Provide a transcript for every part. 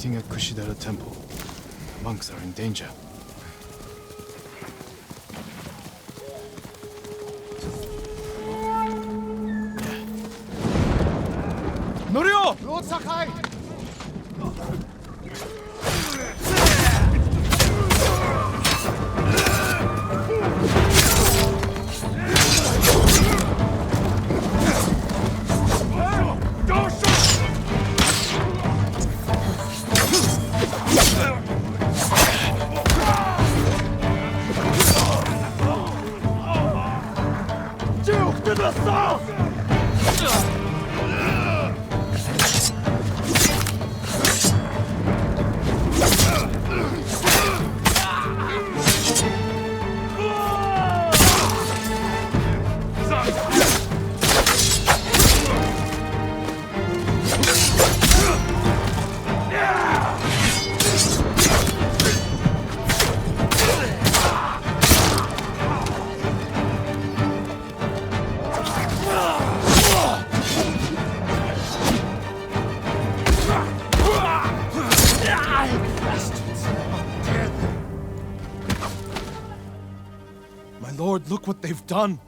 fighting at Kushidera Temple. The monks are in danger. Norio! Lord Sakai! Look what they've done!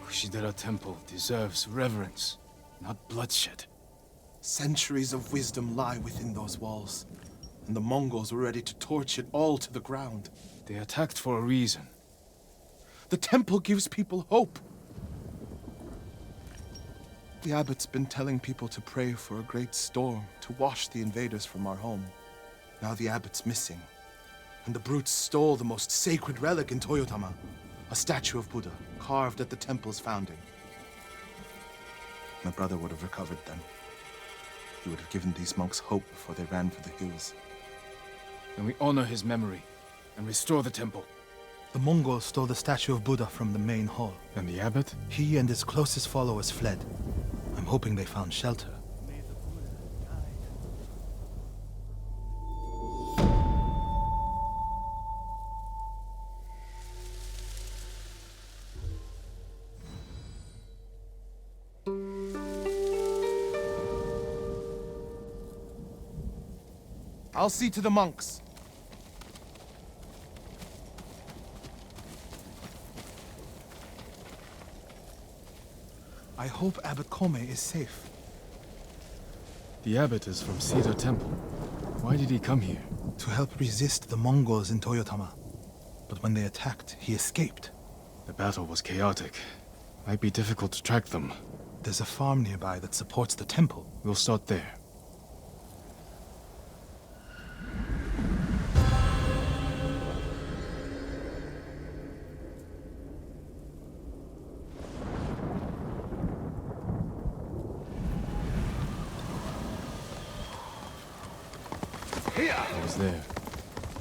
Kushidera Temple deserves reverence, not bloodshed. Centuries of wisdom lie within those walls, and the Mongols were ready to torch it all to the ground. They attacked for a reason. The temple gives people hope. The abbot's been telling people to pray for a great storm to wash the invaders from our home. Now the abbot's missing, and the brutes stole the most sacred relic in Toyotama, a statue of Buddha carved at the temple's founding. My brother would have recovered them. He would have given these monks hope before they ran for the hills. Then we honor his memory and restore the temple. The Mongols stole the statue of Buddha from the main hall. And the abbot? He and his closest followers fled. I'm hoping they found shelter. I'll see to the monks. I hope Abbot Kome is safe. The abbot is from Cedar Temple. Why did he come here? To help resist the Mongols in Toyotama. But when they attacked, he escaped. The battle was chaotic. Might be difficult to track them. There's a farm nearby that supports the temple. We'll start there. It was there.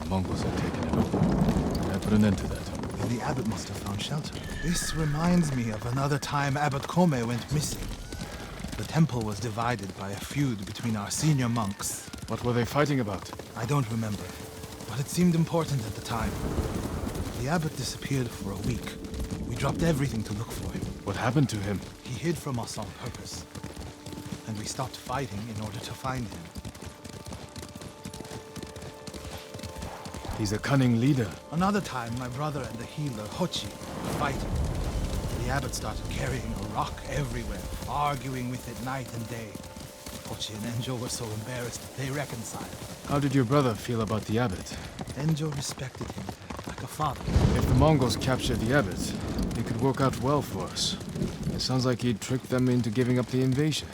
The Mongols had taken it over. I put an end to that. Then the abbot must have found shelter. This reminds me of another time Abbot Kome went missing. The temple was divided by a feud between our senior monks. What were they fighting about? I don't remember, but it seemed important at the time. The abbot disappeared for a week. We dropped everything to look for him. What happened to him? He hid from us on purpose. And we stopped fighting in order to find him. He's a cunning leader. Another time, my brother and the healer, Hochi, were fighting. The abbot started carrying a rock everywhere, arguing with it night and day. Hochi and Enjo were so embarrassed that they reconciled. How did your brother feel about the abbot? Enjo respected him like a father. If the Mongols captured the abbot, it could work out well for us. It sounds like he'd tricked them into giving up the invasion.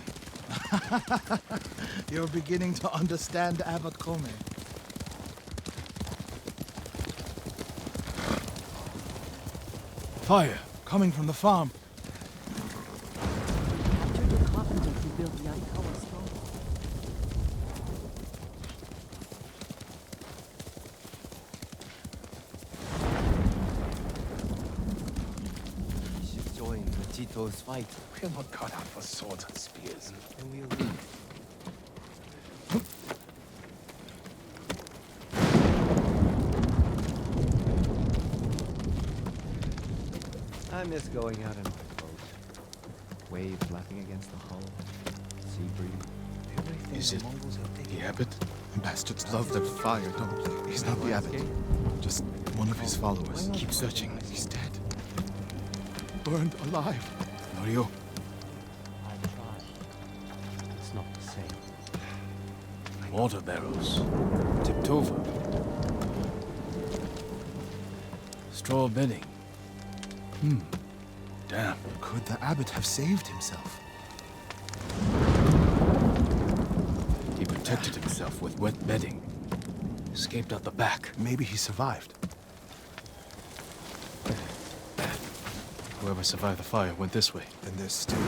You're beginning to understand Abbot Kome. Fire! Coming from the farm. Captured the carpenter who built Yarikawa Stone. We should join the Chito's fight. We're not cut out for swords and spears. And we'll leave. I miss going out in my boat. Waves lapping against the hull. Sea breeze. Is it the abbot? The bastards love that fire, don't they? He's not the abbot. Just one of his followers. Keep searching. He's dead. Burned alive. Norio, I tried. It's not the same. water barrels. Tipped over. Straw bedding. Damn. Could the abbot have saved himself? He protected himself with wet bedding. Escaped out the back. Maybe he survived. Whoever survived the fire went this way. Then there's still...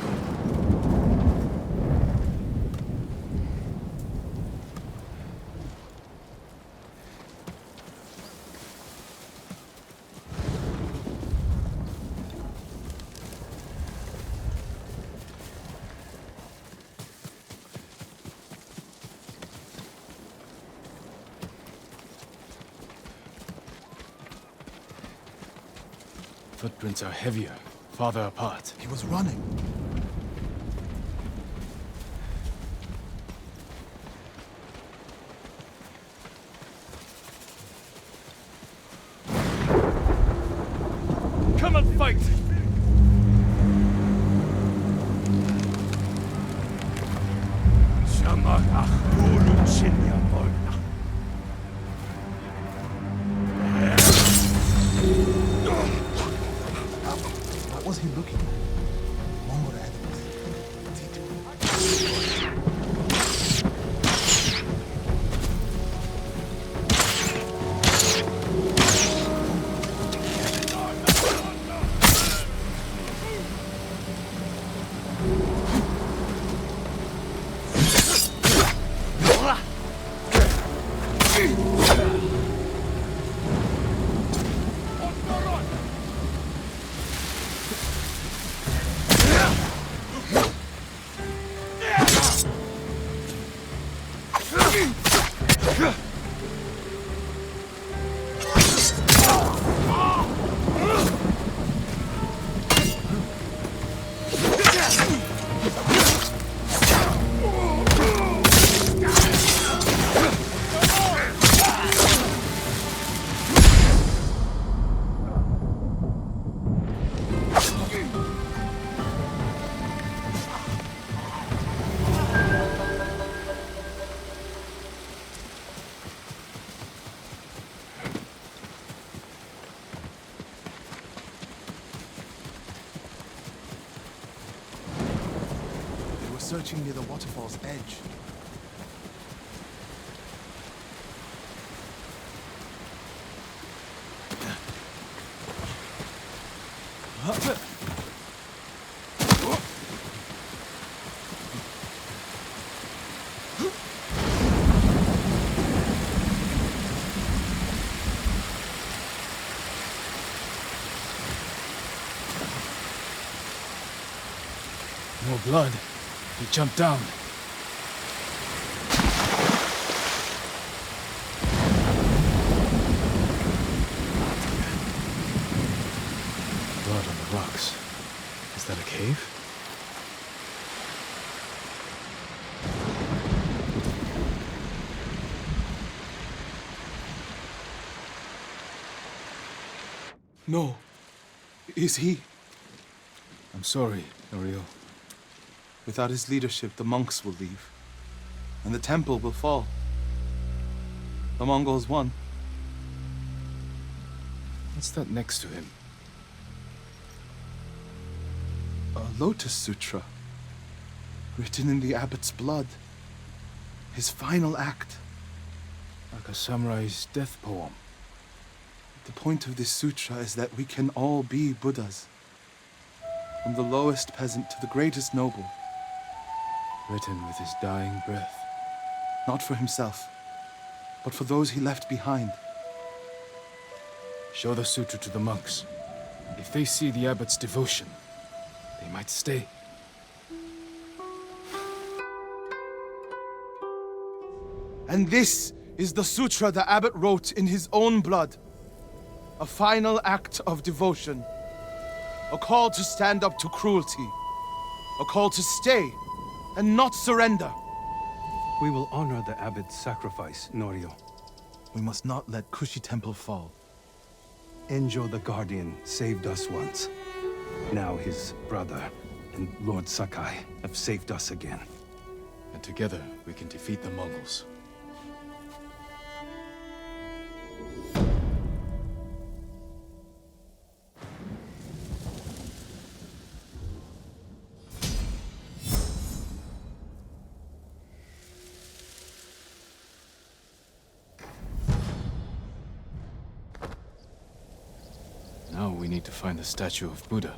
Footprints are heavier, farther apart. He was running. Come and fight! What was he looking at? Mongol enemies. What's he doing? Searching near the waterfall's edge. More blood. He jumped down. Blood on the rocks. Is that a cave? No. Is he? I'm sorry, Norio. Without his leadership, the monks will leave. And the temple will fall. The Mongols won. What's that next to him? A Lotus Sutra. Written in the abbot's blood. His final act. Like a samurai's death poem. The point of this sutra is that we can all be Buddhas. From the lowest peasant to the greatest noble. Written with his dying breath. Not for himself, but for those he left behind. Show the sutra to the monks. If they see the abbot's devotion, they might stay. And this is the sutra the abbot wrote in his own blood. A final act of devotion. A call to stand up to cruelty. A call to stay and not surrender. We will honor the abbot's sacrifice, Norio. We must not let Kushi Temple fall. Enjo the Guardian saved us once. Now his brother and Lord Sakai have saved us again. And together, we can defeat the Mongols. Now we need to find the statue of Buddha.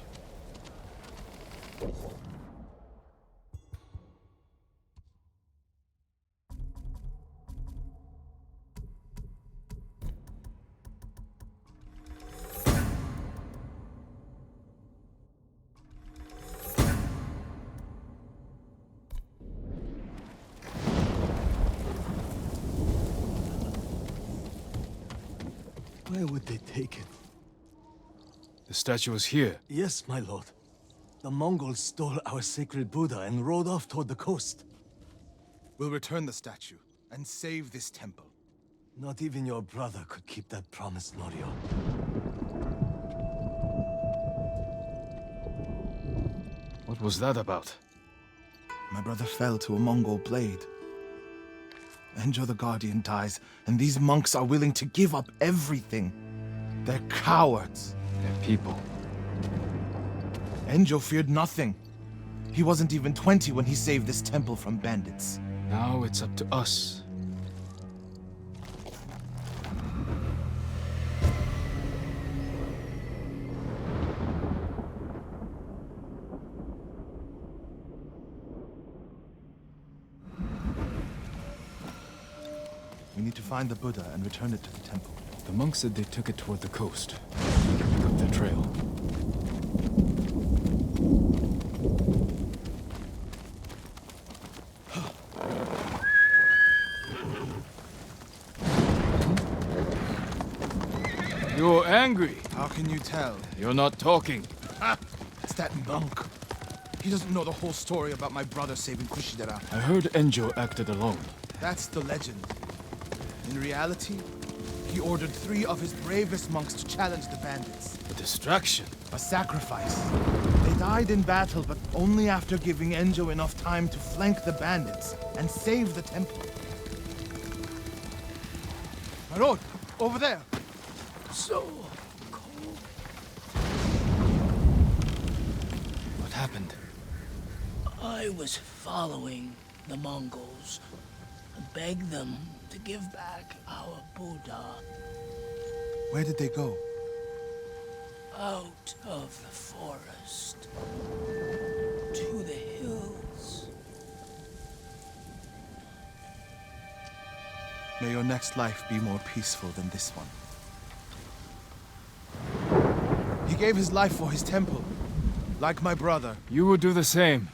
Where would they take it? The statue is here. Yes, my lord. The Mongols stole our sacred Buddha and rode off toward the coast. We'll return the statue and save this temple. Not even your brother could keep that promise, Norio. What was that about? My brother fell to a Mongol blade. Enjo the Guardian dies, and these monks are willing to give up everything. They're cowards. They're people. Enjo feared nothing. He wasn't even 20 when he saved this temple from bandits. Now it's up to us. We need to find the Buddha and return it to the temple. The monks said they took it toward the coast. We can pick up their trail. You're angry. How can you tell? You're not talking. It's that monk. He doesn't know the whole story about my brother saving Kushidera. I heard Enjo acted alone. That's the legend. In reality, he ordered 3 of his bravest monks to challenge the bandits. A distraction. A sacrifice. They died in battle, but only after giving Enjo enough time to flank the bandits and save the temple. My lord, over there! So cold. What happened? I was following the Mongols and begged them to give back our Buddha. Where did they go? Out of the forest. To the hills. May your next life be more peaceful than this one. He gave his life for his temple, like my brother. You would do the same.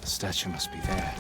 The statue must be there.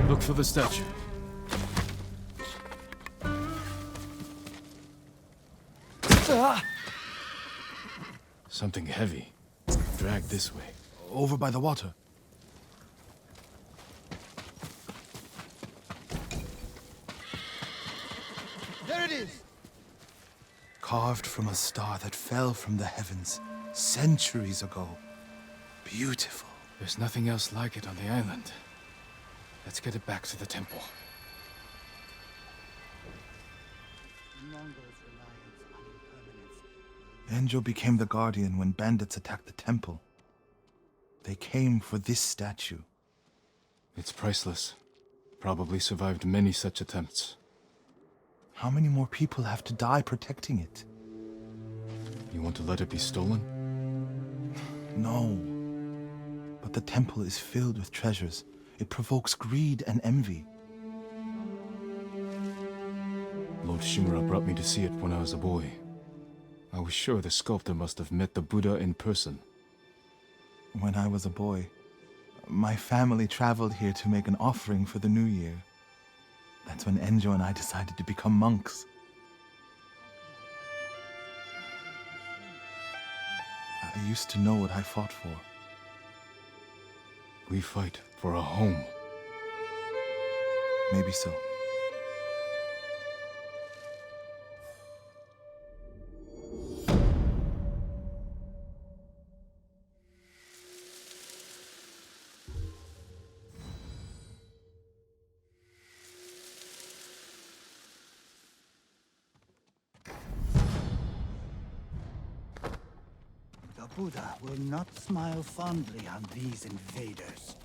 Look for the statue. Something heavy. Dragged this way. Over by the water. There it is! Carved from a star that fell from the heavens centuries ago. Beautiful. There's nothing else like it on the island. Let's get it back to the temple. Enjo became the guardian when bandits attacked the temple. They came for this statue. It's priceless. Probably survived many such attempts. How many more people have to die protecting it? You want to let it be stolen? No. But the temple is filled with treasures. It provokes greed and envy. Lord Shimura brought me to see it when I was a boy. I was sure the sculptor must have met the Buddha in person. When I was a boy, my family traveled here to make an offering for the new year. That's when Enjo and I decided to become monks. I used to know what I fought for. We fight for a home. Maybe so. The Buddha will not smile fondly on these invaders.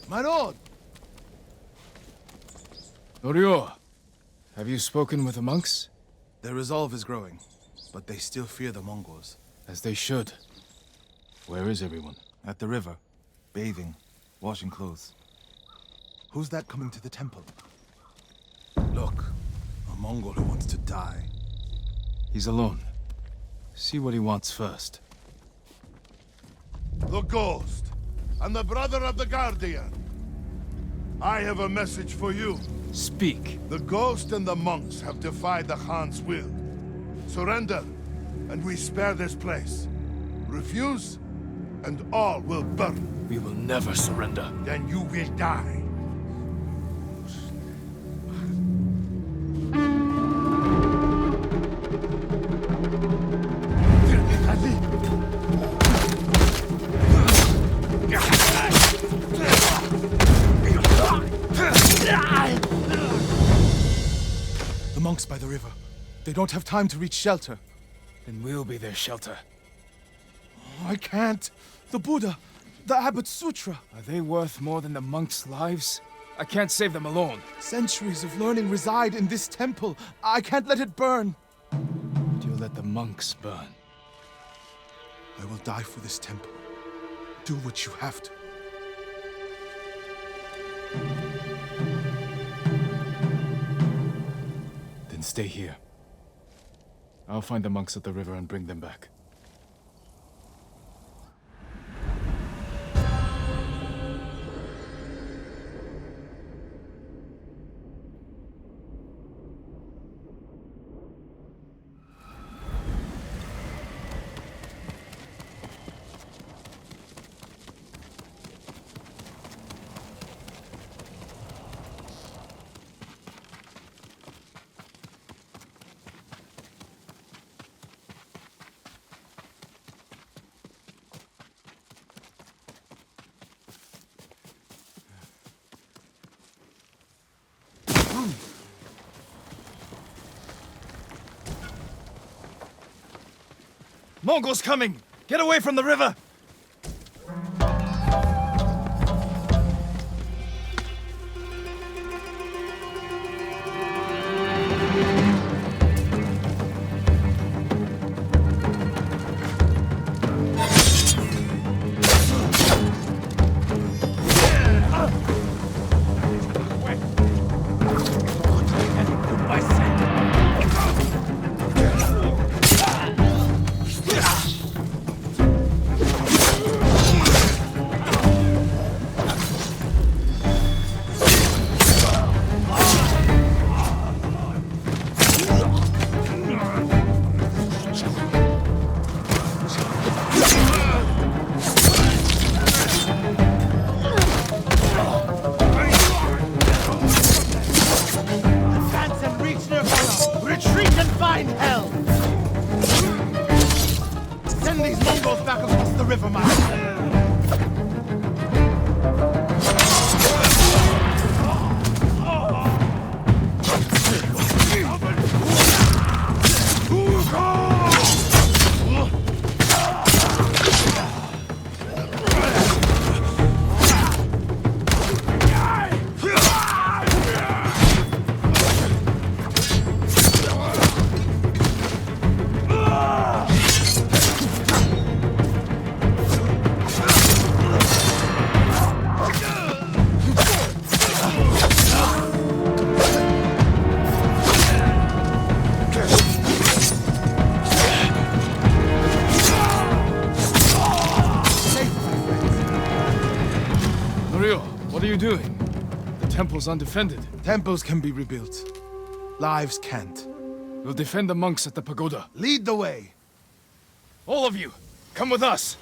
My lord! Norio, have you spoken with the monks? Their resolve is growing, but they still fear the Mongols. As they should. Where is everyone? At the river, bathing, washing clothes. Who's that coming to the temple? Look, a Mongol who wants to die. He's alone. See what he wants first. The Ghost, and the brother of the Guardian. I have a message for you. Speak. The Ghost and the monks have defied the Khan's will. Surrender, and we spare this place. Refuse, and all will burn. We will never surrender. Then you will die. The monks by the river. They don't have time to reach shelter. Then we'll be their shelter. I can't. The Buddha, the Abbot's Sutra. Are they worth more than the monks' lives? I can't save them alone. Centuries of learning reside in this temple. I can't let it burn. But you'll let the monks burn. I will die for this temple. Do what you have to. Then stay here. I'll find the monks at the river and bring them back. Mongols coming! Get away from the river! What are you doing? The temple's undefended. Temples can be rebuilt. Lives can't. We'll defend the monks at the pagoda. Lead the way. All of you, come with us.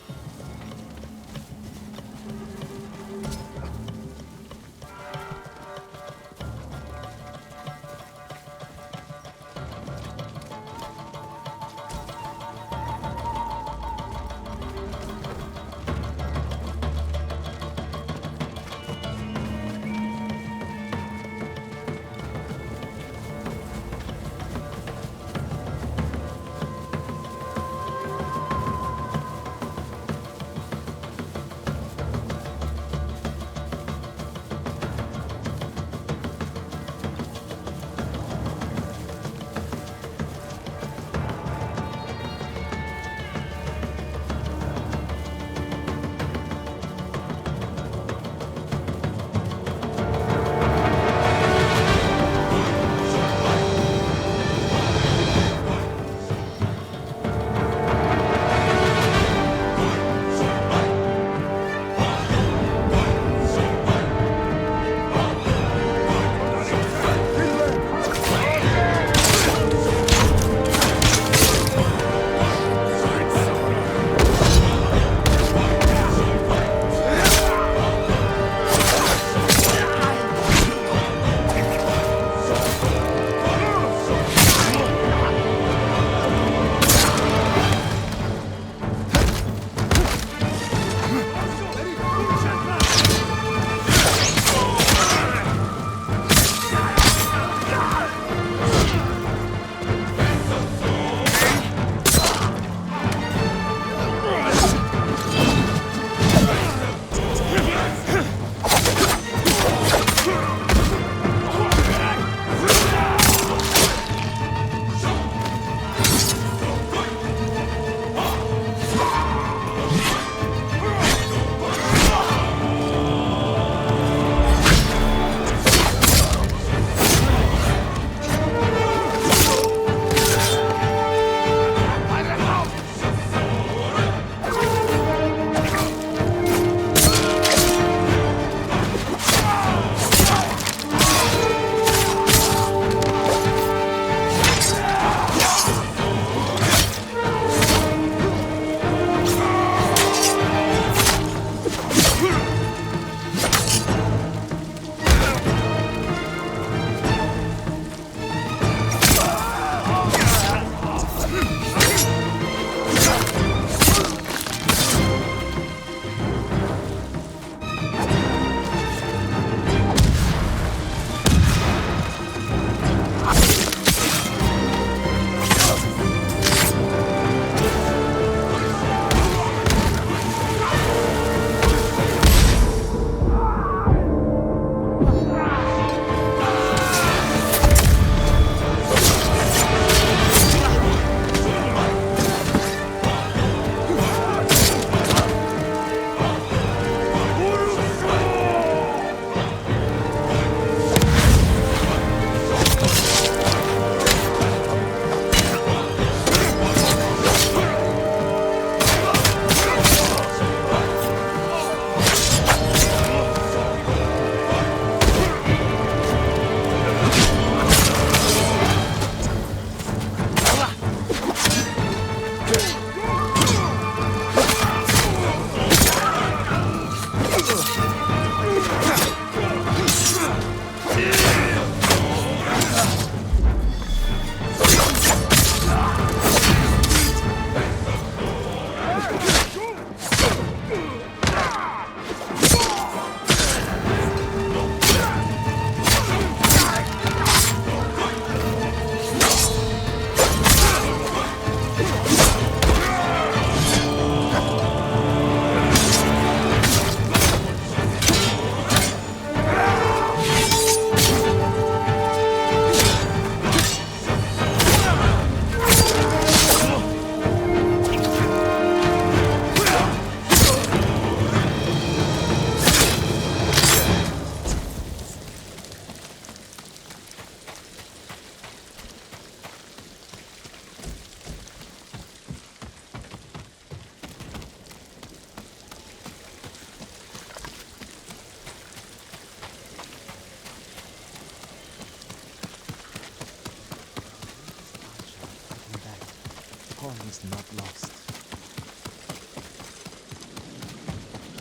is not lost.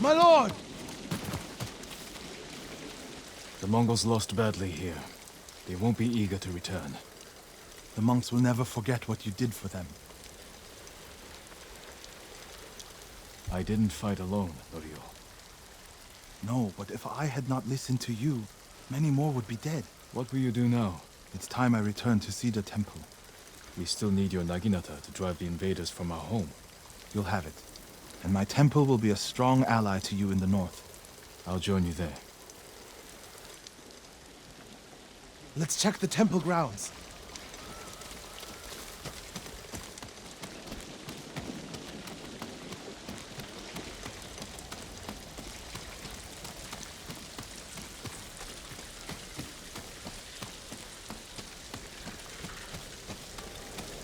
My lord! The Mongols lost badly here. They won't be eager to return. The monks will never forget what you did for them. I didn't fight alone, Norio. No, but if I had not listened to you, many more would be dead. What will you do now? It's time I return to see the temple. We still need your Naginata to drive the invaders from our home. You'll have it. And my temple will be a strong ally to you in the north. I'll join you there. Let's check the temple grounds.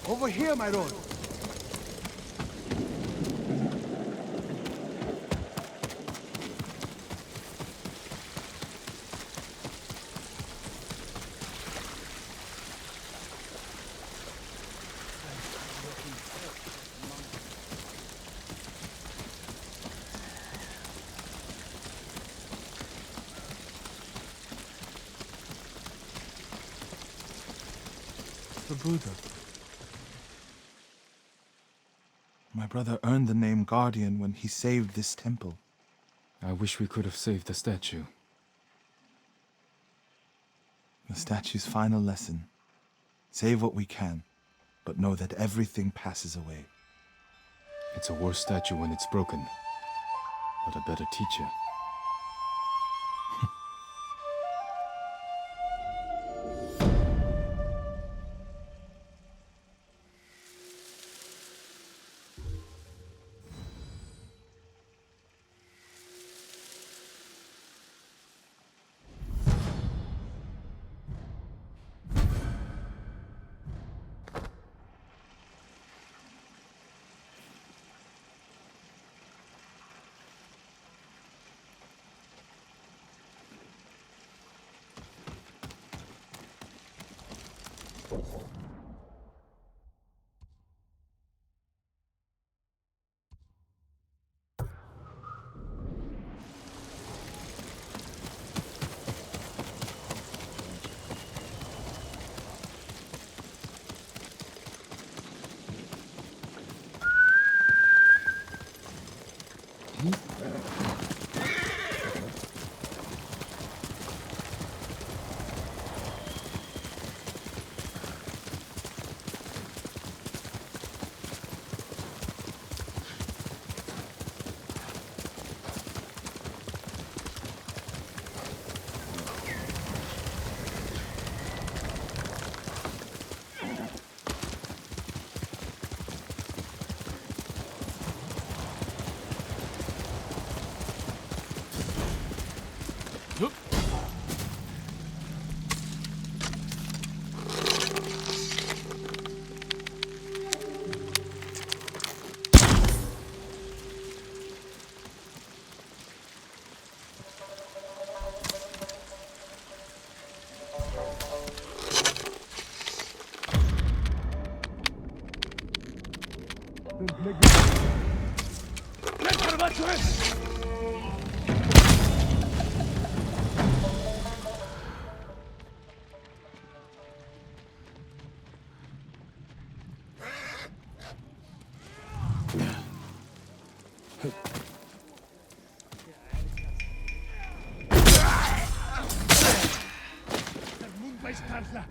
Over here, my lord. The Buddha. My brother earned the name Guardian when he saved this temple. I wish we could have saved the statue. The statue's final lesson. Save what we can, but know that everything passes away. It's a worse statue when it's broken, but a better teacher.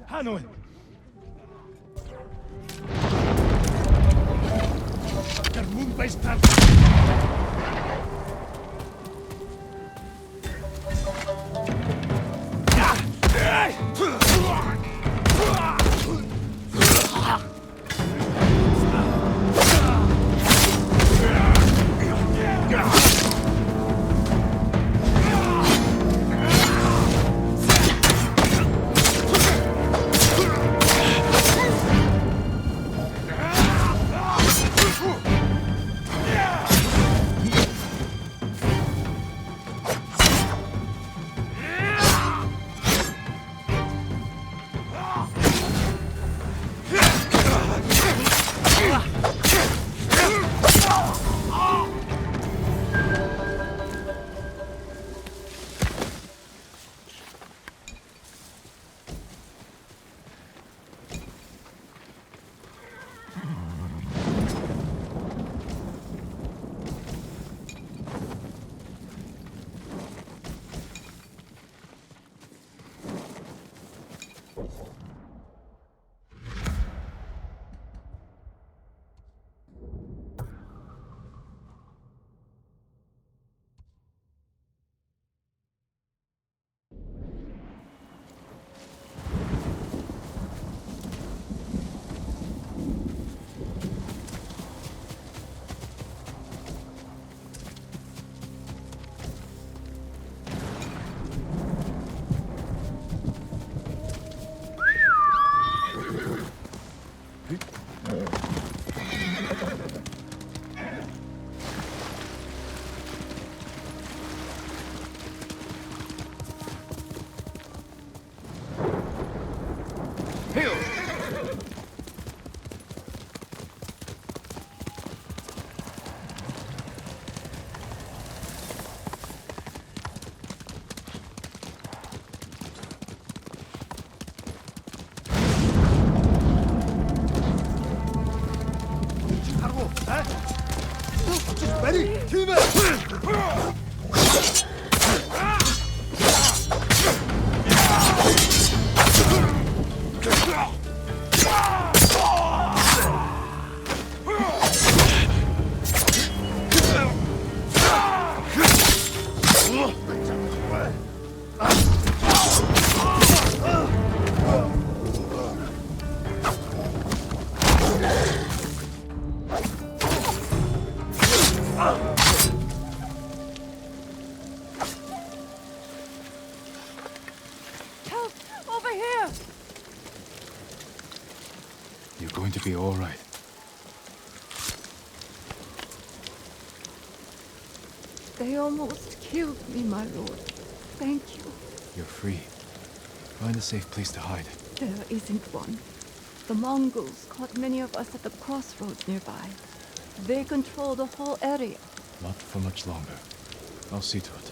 Hanoi! Der Moonbase Help! Over here! You're going to be all right. They almost killed me, my lord. Thank you. You're free. Find a safe place to hide. There isn't one. The Mongols caught many of us at the crossroads nearby. They control the whole area. Not for much longer. I'll see to it.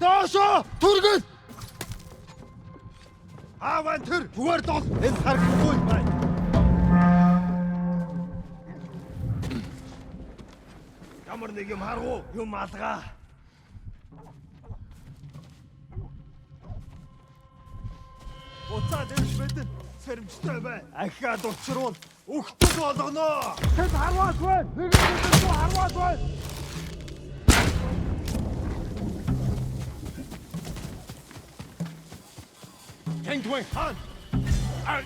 Доошо! Түргэл! Ааван тэр зүгээр дол энэ харахгүй байна. Ямар нэг юм харгуу, юм алгаа. Уцаа дэвш мэдэн сэрэмжтэй бай. Ахаад учруул өгтөг болгоно. Тэд харваагүй. Нэг нэг харваагүй. Hang Dwayne, on! Out!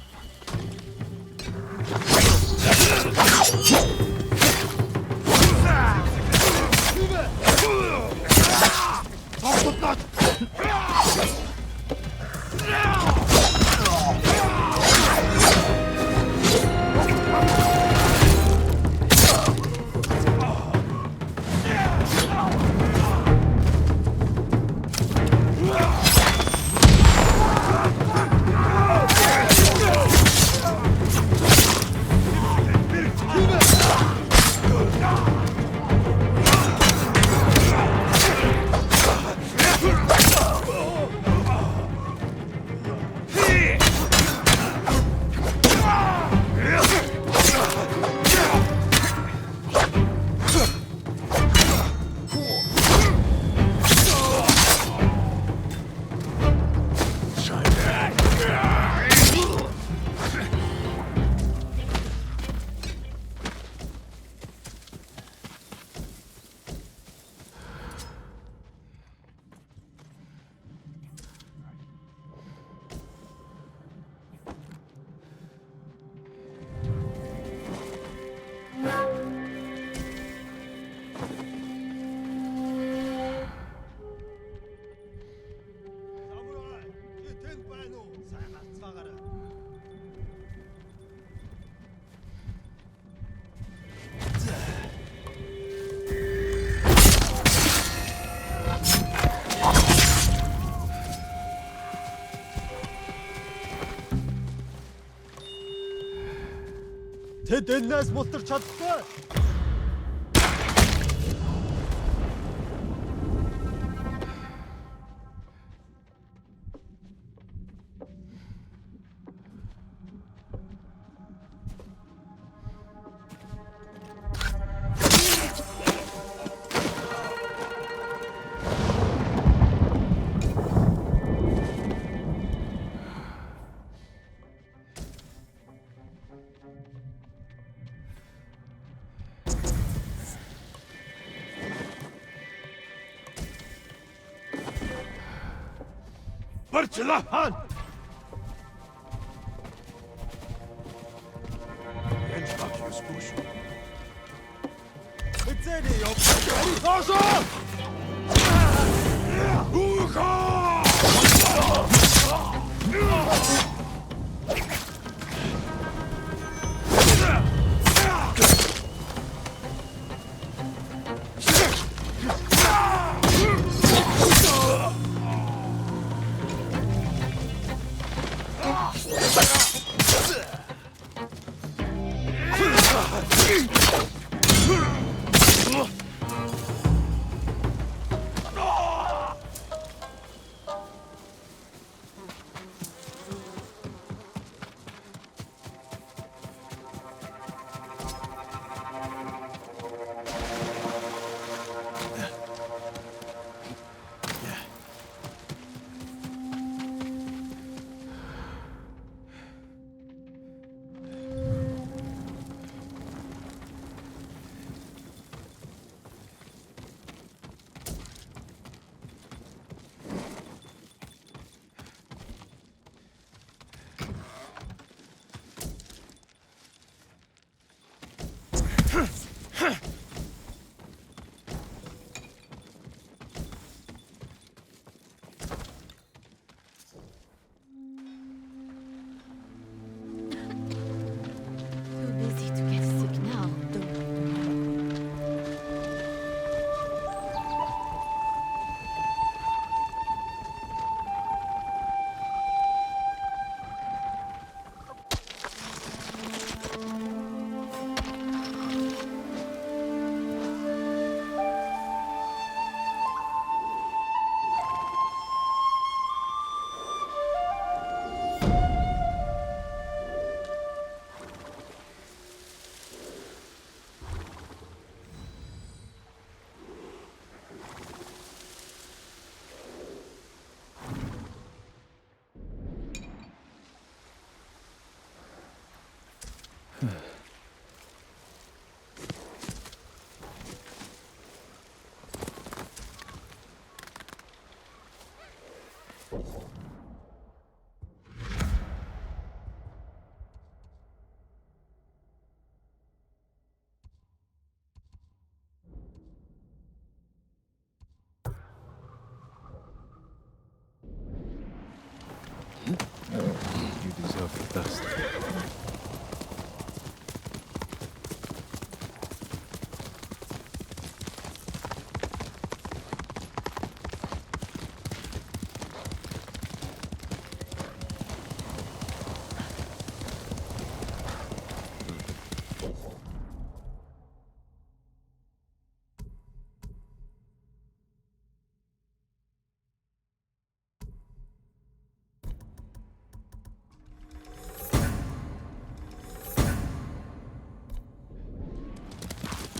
Тэд энэс мултарч чаддаггүй. Барчлахан! Энж багш юус. Эцэри ёп. Доошо! Уха!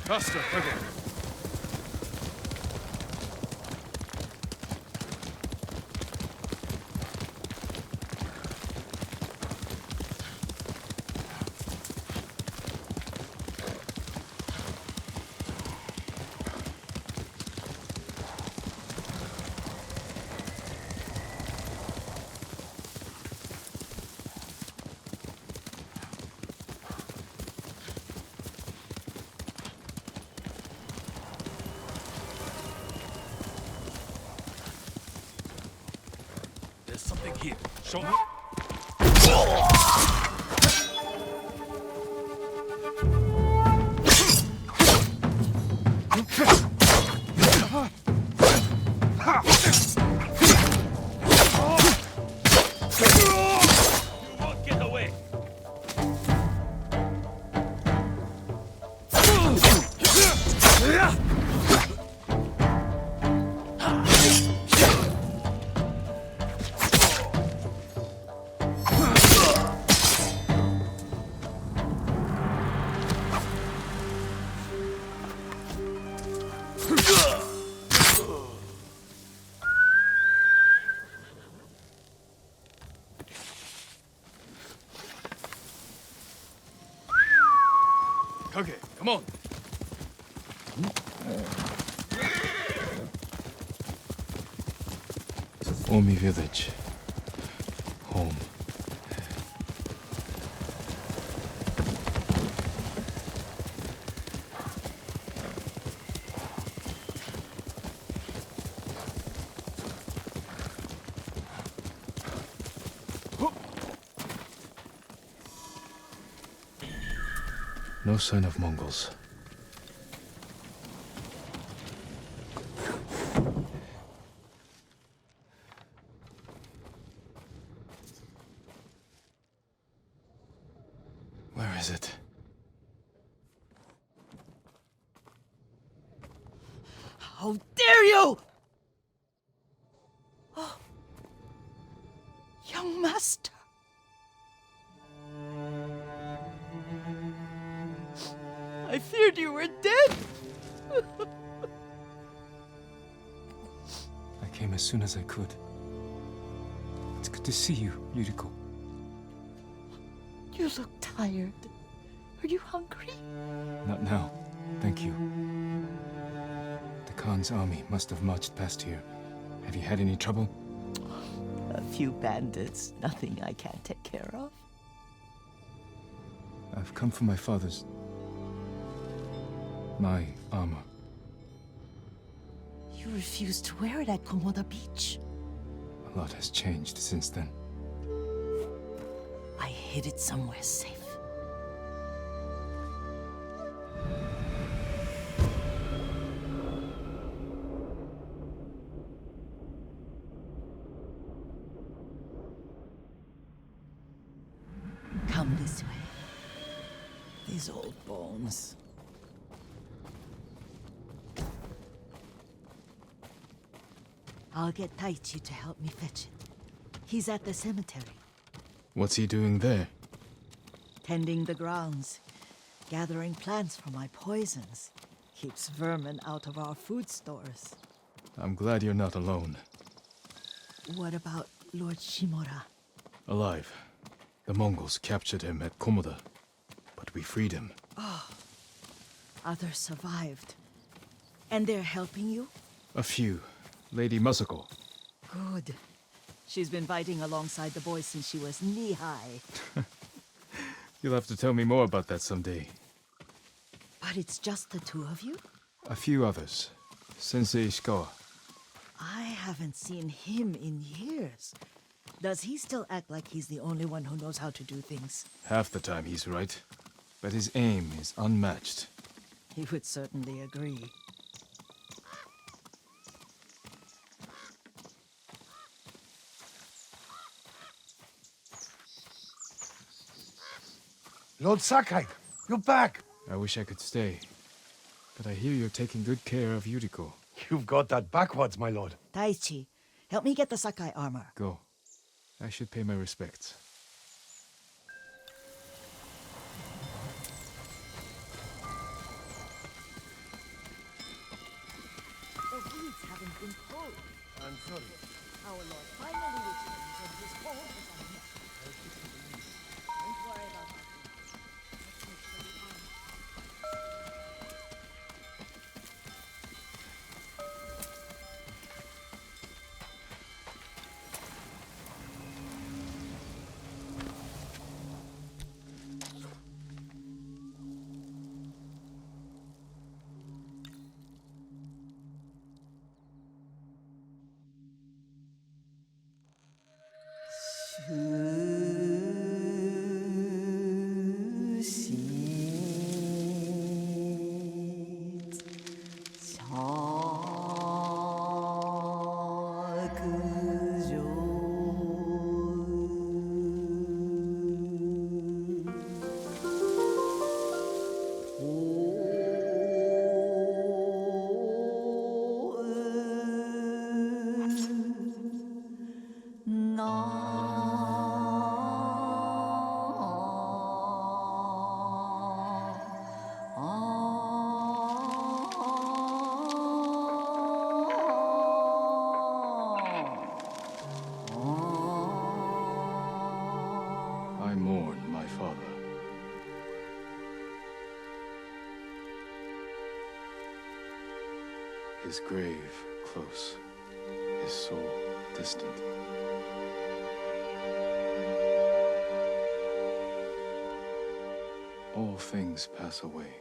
Faster, Kage. There's something here. Show me. You won't get away. Kage, come on. Omi village. Home. No sign of Mongols. Where is it? How dare you! Oh, young master. I feared you were dead. I came as soon as I could. It's good to see you, Yuriko. You look tired. Are you hungry? Not now. Thank you. The Khan's army must have marched past here. Have you had any trouble? A few bandits. Nothing I can't take care of. I've come for my father's... my armor. You refused to wear it at Komoda Beach. A lot has changed since then. I hid it somewhere safe. Come this way. These old bones. I'll get Taichi to help me fetch it. He's at the cemetery, What's he doing there? tending the grounds, gathering plants for my poisons. Keeps vermin out of our food stores. I'm glad you're not alone. What about Lord Shimura? Alive. The Mongols captured him at Komoda, but we freed him. Others survived. And they're helping you? A few. Lady Masako. Good. She's been fighting alongside the boys since she was knee-high. You'll have to tell me more about that someday. But it's just the two of you? A few others. Sensei Ishikawa. I haven't seen him in years. Does he still act like he's the only one who knows how to do things? Half the time he's right, but his aim is unmatched. He would certainly agree. Lord Sakai, you're back. I wish I could stay, but I hear you're taking good care of Yuriko. You've got that backwards, my lord. Taichi, help me get the Sakai armor. Go. I should pay my respects. Our Lord finally returns and his home is on me. Don't worry about that. Let's make sure we find it. I mourn my father. His grave close, his soul distant. All things pass away.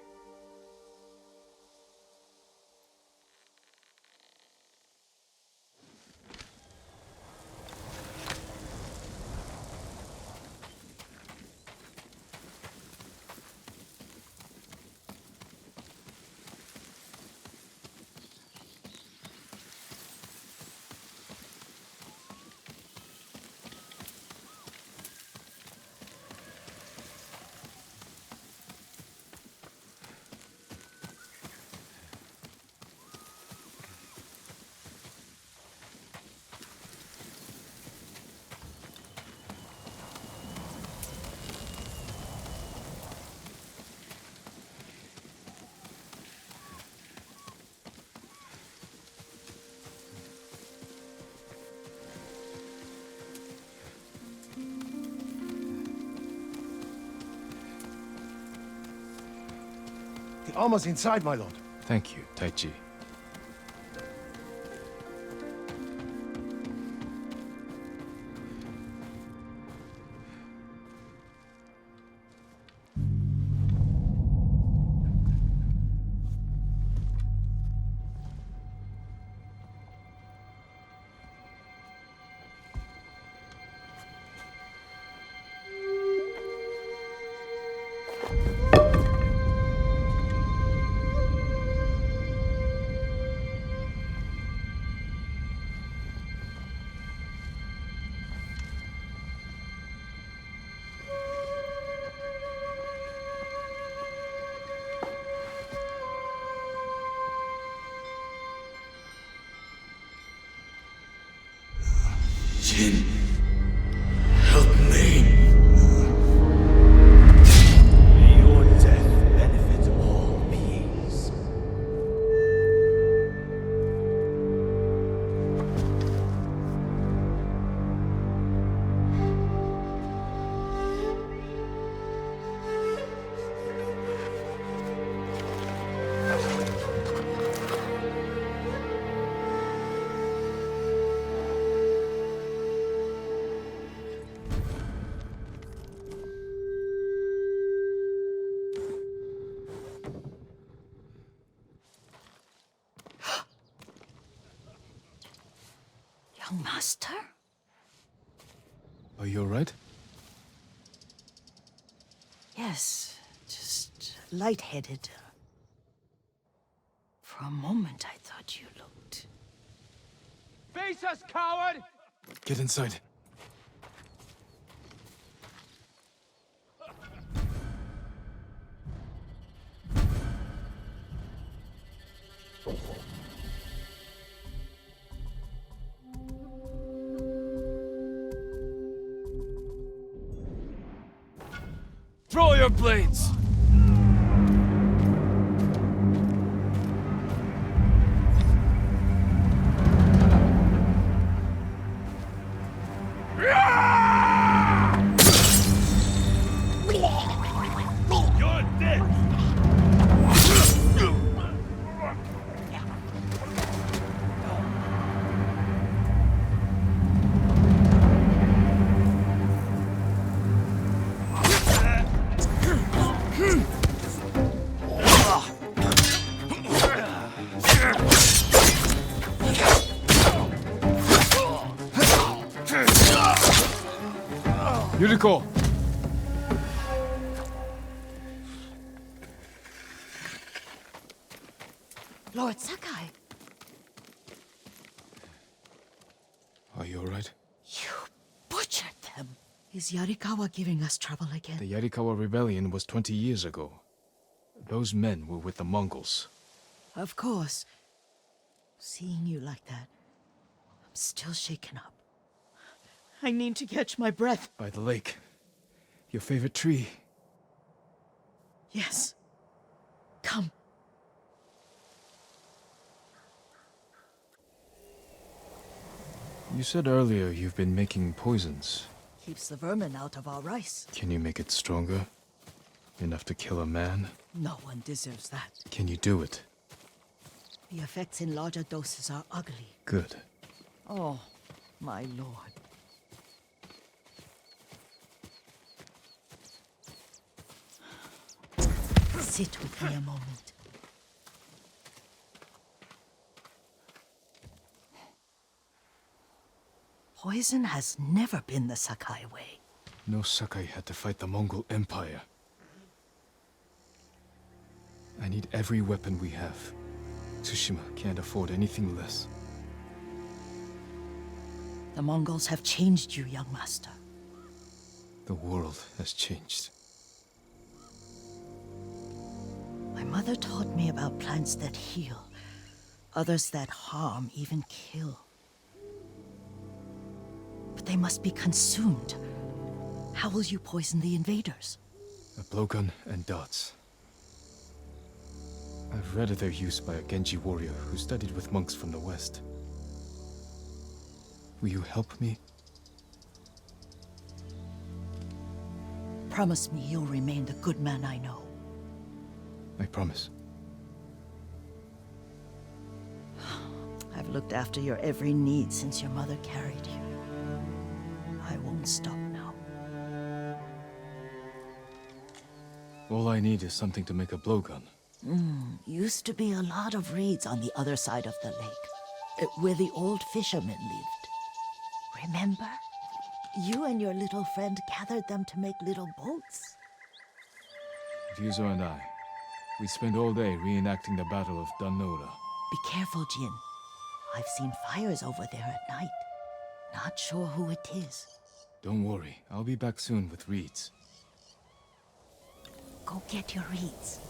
The armor's inside, my lord. Thank you, Taichi. Jin, help me. May your death benefit all beings. Young master? Are you all right? Yes, just lightheaded. For a moment, I thought you looked... Face us, coward! Get inside. Throw your blades! Yuriko! Lord Sakai, Are you alright? you butchered them. Is Yarikawa giving us trouble again? The Yarikawa rebellion was 20 years ago. Those men were with the Mongols. Of course. Seeing you like that, I'm still shaken up. I need to catch my breath. By the lake. Your favorite tree. Yes. Come. You said earlier you've been making poisons. Keeps the vermin out of our rice. Can you make it stronger? Enough to kill a man? No one deserves that. Can you do it? The effects in larger doses are ugly. Good. Oh, my lord. Sit with me a moment. Poison has never been the Sakai way. No Sakai had to fight the Mongol Empire. I need every weapon we have. Tsushima can't afford anything less. The Mongols have changed you, young master. The world has changed. My mother taught me about plants that heal, others that harm, even kill. But they must be consumed. How will you poison the invaders? A blowgun and darts. I've read of their use by a Genji warrior who studied with monks from the west. Will you help me? Promise me you'll remain the good man I know. I promise. I've looked after your every need since your mother carried you. I won't stop now. All I need is something to make a blowgun. Used to be a lot of reeds on the other side of the lake, where the old fishermen lived. Remember? You and your little friend gathered them to make little boats. Ryuzo and I, we spent all day reenacting the Battle of Danora. Be careful, Jin. I've seen fires over there at night. Not sure who it is. Don't worry, I'll be back soon with reeds. Go get your reeds.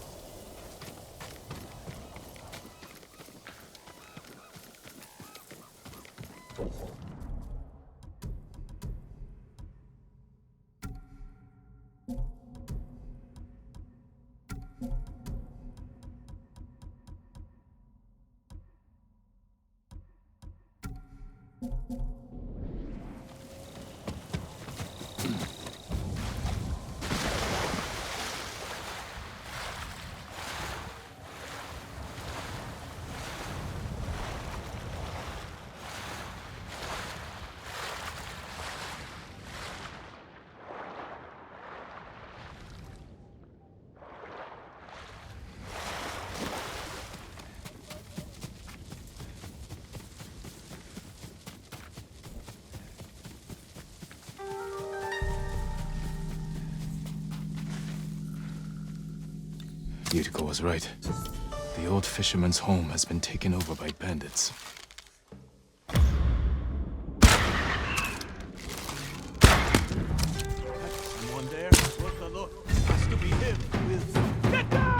Yuriko was right. The old fisherman's home has been taken over by bandits. Someone there? Worth a look. Has to be him with... Get down!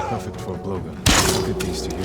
Perfect for a blowgun. I'll get these to you.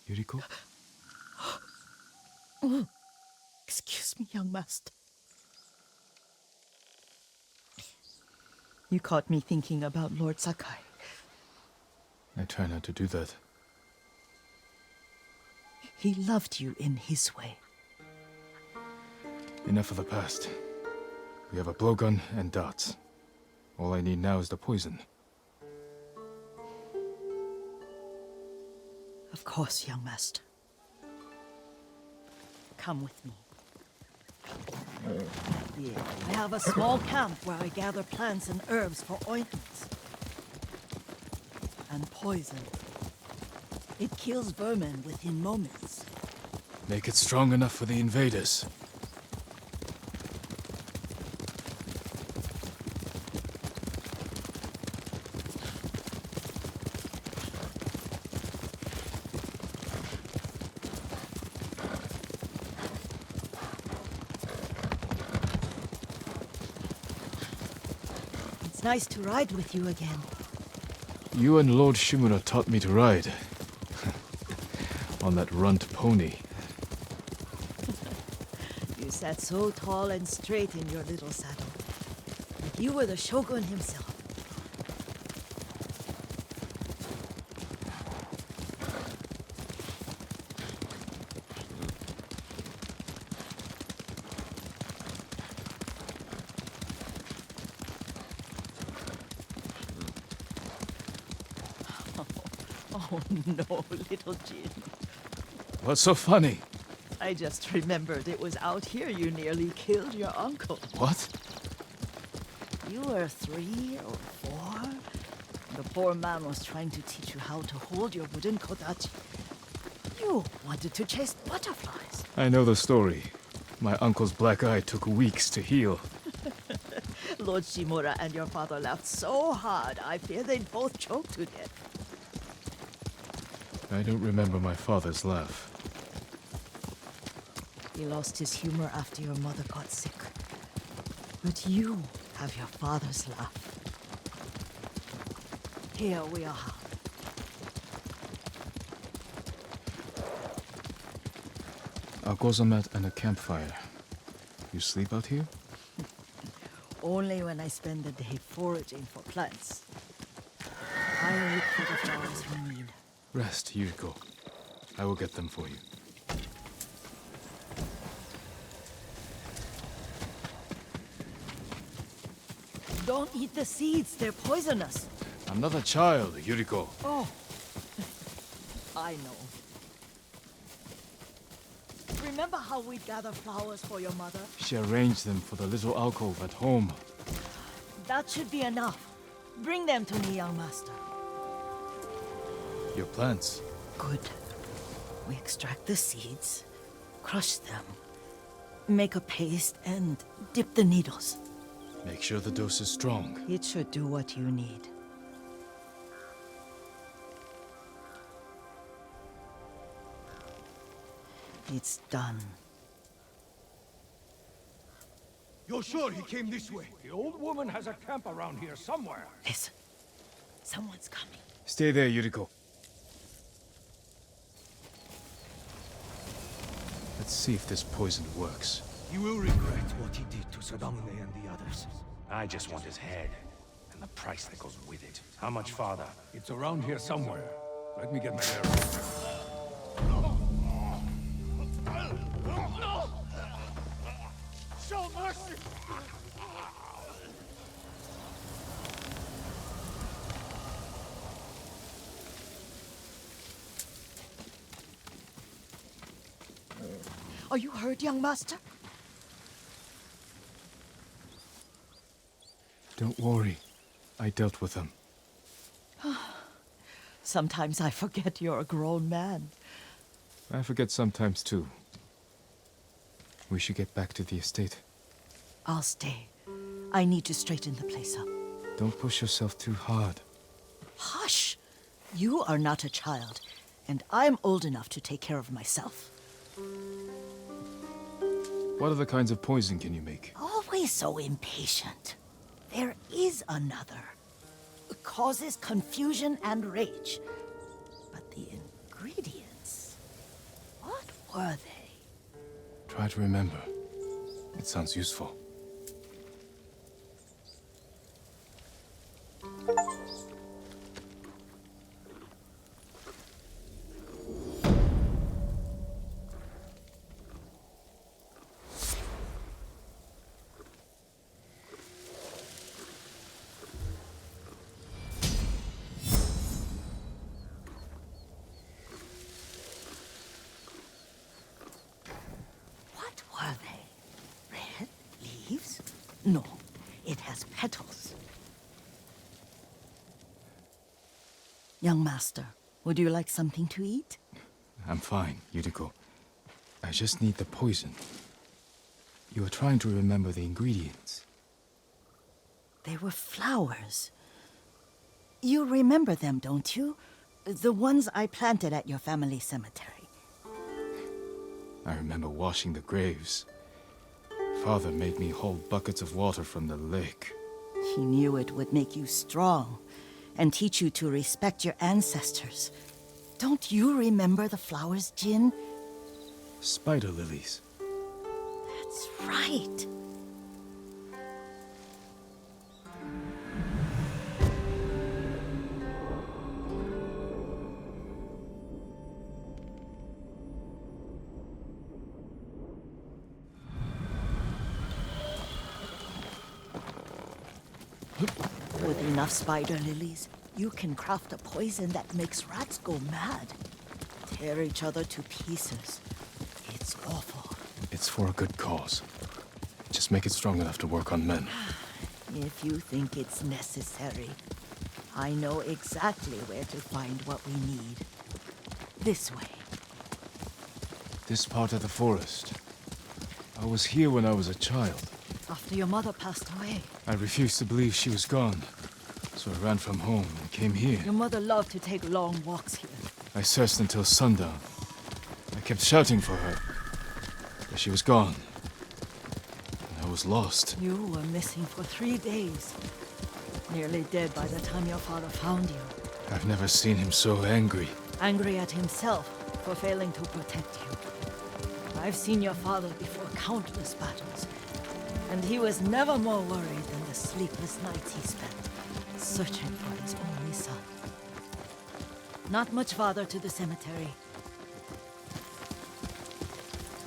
Yuriko? Excuse me, young master. You caught me thinking about Lord Sakai. I try not to do that. He loved you in his way. Enough of the past. We have a blowgun and darts. All I need now is the poison. Of course, young master. Come with me. Here, I have a small camp where I gather plants and herbs for ointments. And poison. It kills vermin within moments. Make it strong enough for the invaders. It's nice to ride with you again. You and Lord Shimura taught me to ride. On that runt pony. You sat so tall and straight in your little saddle. Like you were the shogun himself. Oh no, little Jin. What's so funny? I just remembered it was out here you nearly killed your uncle. What? You were 3 or 4. The poor man was trying to teach you how to hold your wooden kodachi. You wanted to chase butterflies. I know the story. My uncle's black eye took weeks to heal. Lord Shimura and your father laughed so hard, I fear they'd both choke to death. I don't remember my father's laugh. He lost his humor after your mother got sick. But you have your father's laugh. Here we are. A goza mat and a campfire. You sleep out here? Only when I spend the day foraging for plants. I look for the flowers we need. Rest, Yuriko. I will get them for you. Don't eat the seeds, they're poisonous. I'm not a child, Yuriko. Oh, I know. Remember how we'd gather flowers for your mother? She arranged them for the little alcove at home. That should be enough. Bring them to me, young master. Your plants. Good. We extract the seeds, crush them, make a paste, and dip the needles. Make sure the dose is strong. It should do what you need. It's done. You're sure he came this way? The old woman has a camp around here somewhere. Listen. Someone's coming. Stay there, Yuriko. Let's see if this poison works. He will regret what he did to Sadamune and the others. I just want his head, and the price that goes with it. How much farther? It's around here somewhere. Let me get my bearings. Show mercy! Are you hurt, young master? Don't worry. I dealt with them. Sometimes I forget you're a grown man. I forget sometimes too. We should get back to the estate. I'll stay. I need to straighten the place up. Don't push yourself too hard. Hush! You are not a child, and I'm old enough to take care of myself. What other kinds of poison can you make? Always so impatient. There is another. It causes confusion and rage. But the ingredients... what were they? Try to remember. It sounds useful. What were they? Red leaves? No, it has petals. Young master, would you like something to eat? I'm fine, Yuriko. I just need the poison. You are trying to remember the ingredients. They were flowers. You remember them, don't you? The ones I planted at your family cemetery. I remember washing the graves. Father made me hold buckets of water from the lake. He knew it would make you strong and teach you to respect your ancestors. Don't you remember the flowers, Jin? Spider lilies. That's right. With enough spider lilies, you can craft a poison that makes rats go mad. Tear each other to pieces. It's awful. It's for a good cause. Just make it strong enough to work on men. If you think it's necessary, I know exactly where to find what we need. This way. This part of the forest. I was here when I was a child. After your mother passed away. I refused to believe she was gone. So I ran from home and came here. Your mother loved to take long walks here. I searched until sundown. I kept shouting for her. But she was gone. And I was lost. You were missing for 3 days. Nearly dead by the time your father found you. I've never seen him so angry. Angry at himself for failing to protect you. I've seen your father before countless battles. And he was never more worried than the sleepless nights he spent searching for his only son. Not much farther to the cemetery.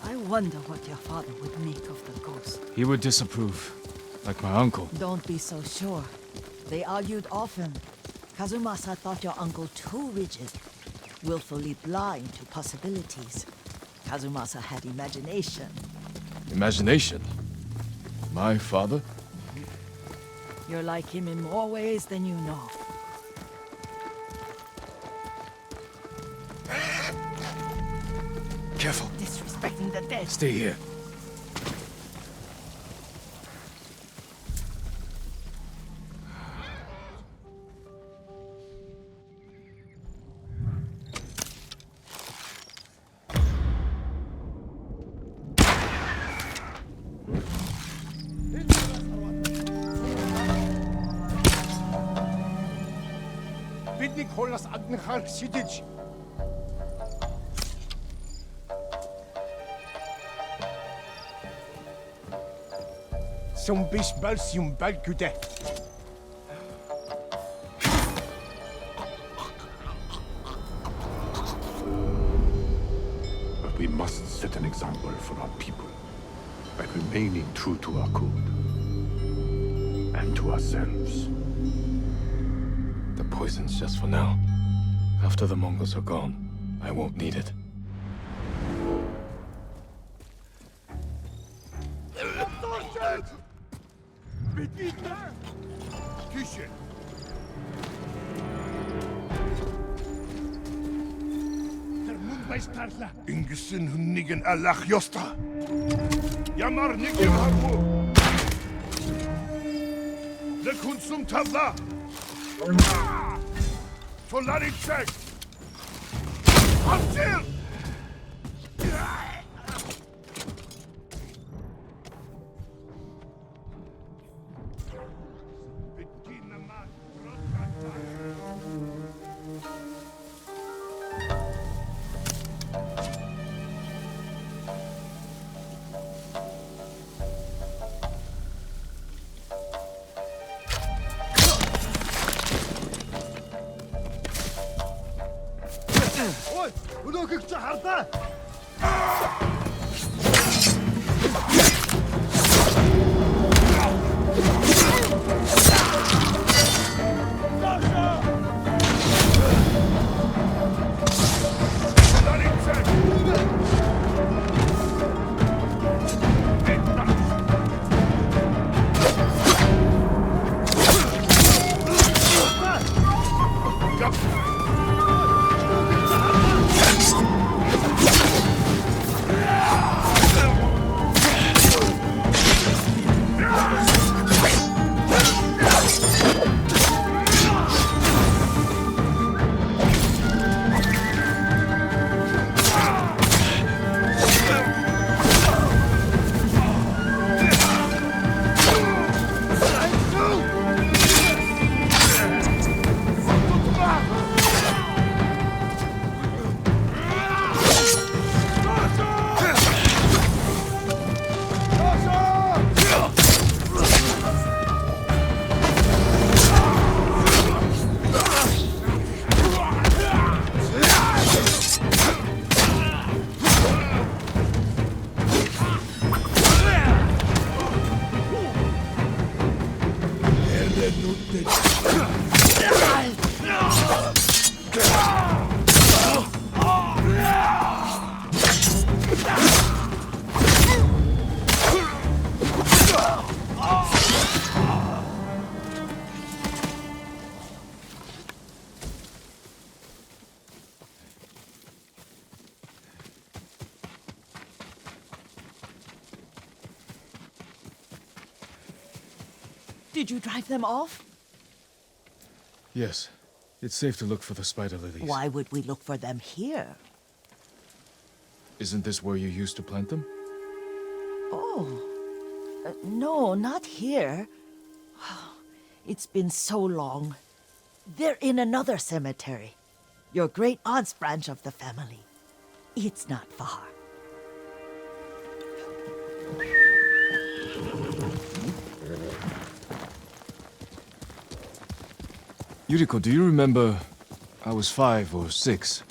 I wonder what your father would make of the ghost. He would disapprove, like my uncle. Don't be so sure. They argued often. Kazumasa thought your uncle too rigid, willfully blind to possibilities. Kazumasa had imagination. Imagination? My father? You're like him in more ways than you know. Careful. Disrespecting the dead. Stay here. Бидний хуулиас агнахаар шидэж. Som биш балс юм баг güdэ. But we must set an example for our people by remaining true to our code and to ourselves. The poison's just for now. After the Mongols are gone, I won't need it. Kişi. Ингэсэн хүнийг нь алах ёстой. Ямар нэг юм харгүй. Нэг хүн сум тавла. Фоларик чек. Амчил. Өгч хардаа. Did you drive them off? Yes. It's safe to look for the spider lilies. Why would we look for them here? Isn't this where you used to plant them? Oh. No, not here. It's been so long. They're in another cemetery. Your great aunt's branch of the family. It's not far. Yuriko, do you remember? I was 5 or 6.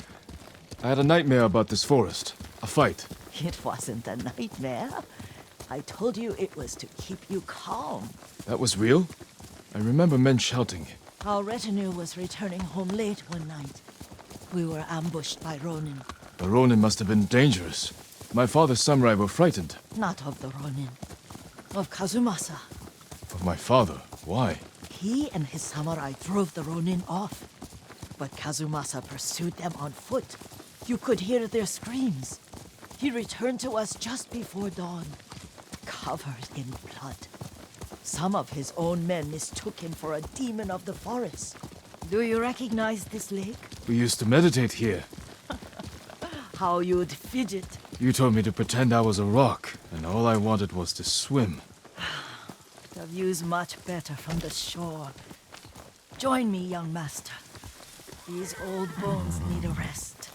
I had a nightmare about this forest. A fight. It wasn't a nightmare. I told you it was to keep you calm. That was real? I remember men shouting. Our retinue was returning home late one night. We were ambushed by Ronin. The Ronin must have been dangerous. My father's samurai were frightened. Not of the Ronin. Of Kazumasa. Of my father? Why? He and his samurai drove the Ronin off. But Kazumasa pursued them on foot. You could hear their screams. He returned to us just before dawn, covered in blood. Some of his own men mistook him for a demon of the forest. Do you recognize this lake? We used to meditate here. How you'd fidget. You told me to pretend I was a rock, and all I wanted was to swim. The view's much better from the shore. Join me, young master. These old bones need a rest.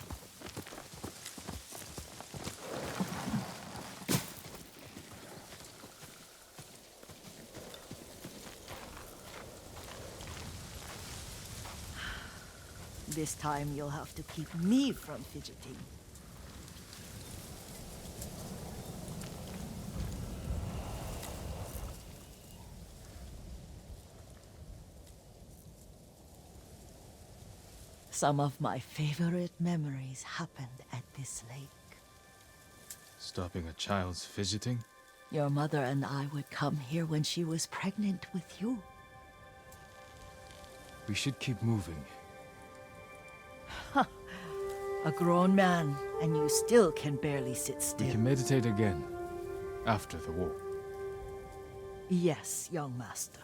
This time you'll have to keep me from fidgeting. Some of my favorite memories happened at this lake. Stopping a child's fidgeting? Your mother and I would come here when she was pregnant with you. We should keep moving. A grown man, and you still can barely sit still. We can meditate again, after the war. Yes, young master.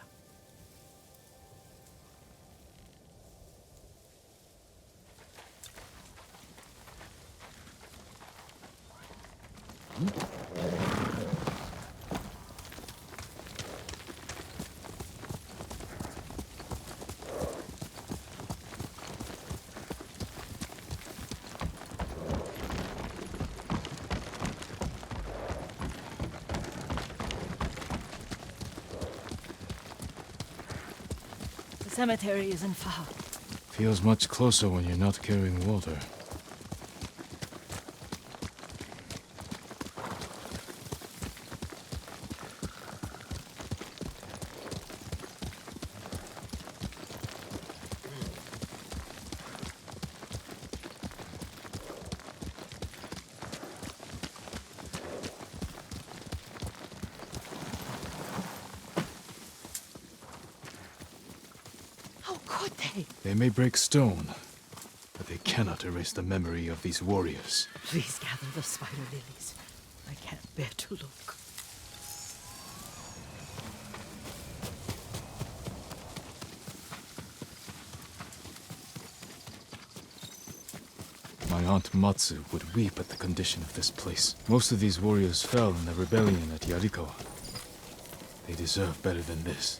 The cemetery isn't far. Feels much closer when you're not carrying water. could they? They may break stone, but they cannot erase the memory of these warriors. Please gather the spider lilies. I can't bear to look. My aunt Matsu would weep at the condition of this place. Most of these warriors fell in the rebellion at Yarikawa. They deserve better than this.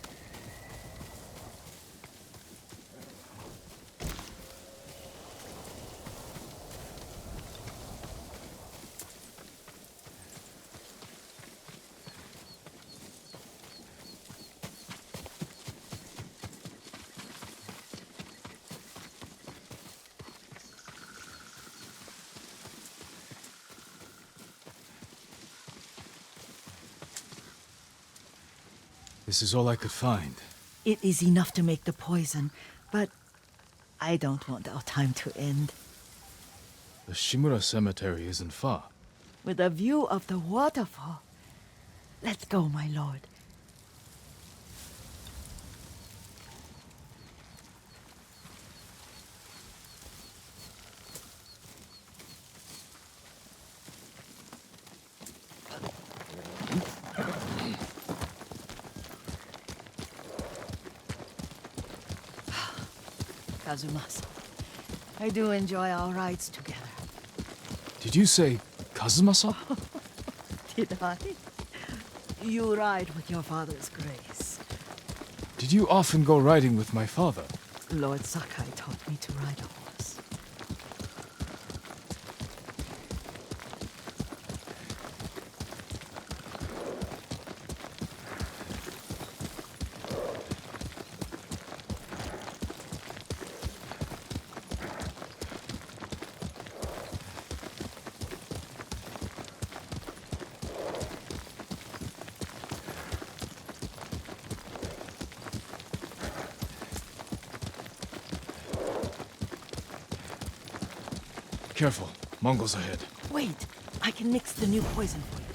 This is all I could find. It is enough to make the poison, but I don't want our time to end. The Shimura Cemetery isn't far. With a view of the waterfall. Let's go, my lord. Kazumasa, I do enjoy our rides together. Did you say Kazumasa? Did I? You ride with your father's grace. Did you often go riding with my father? Lord Sakai taught me to ride a horse. Careful, Mongols ahead. Wait, I can mix the new poison for you.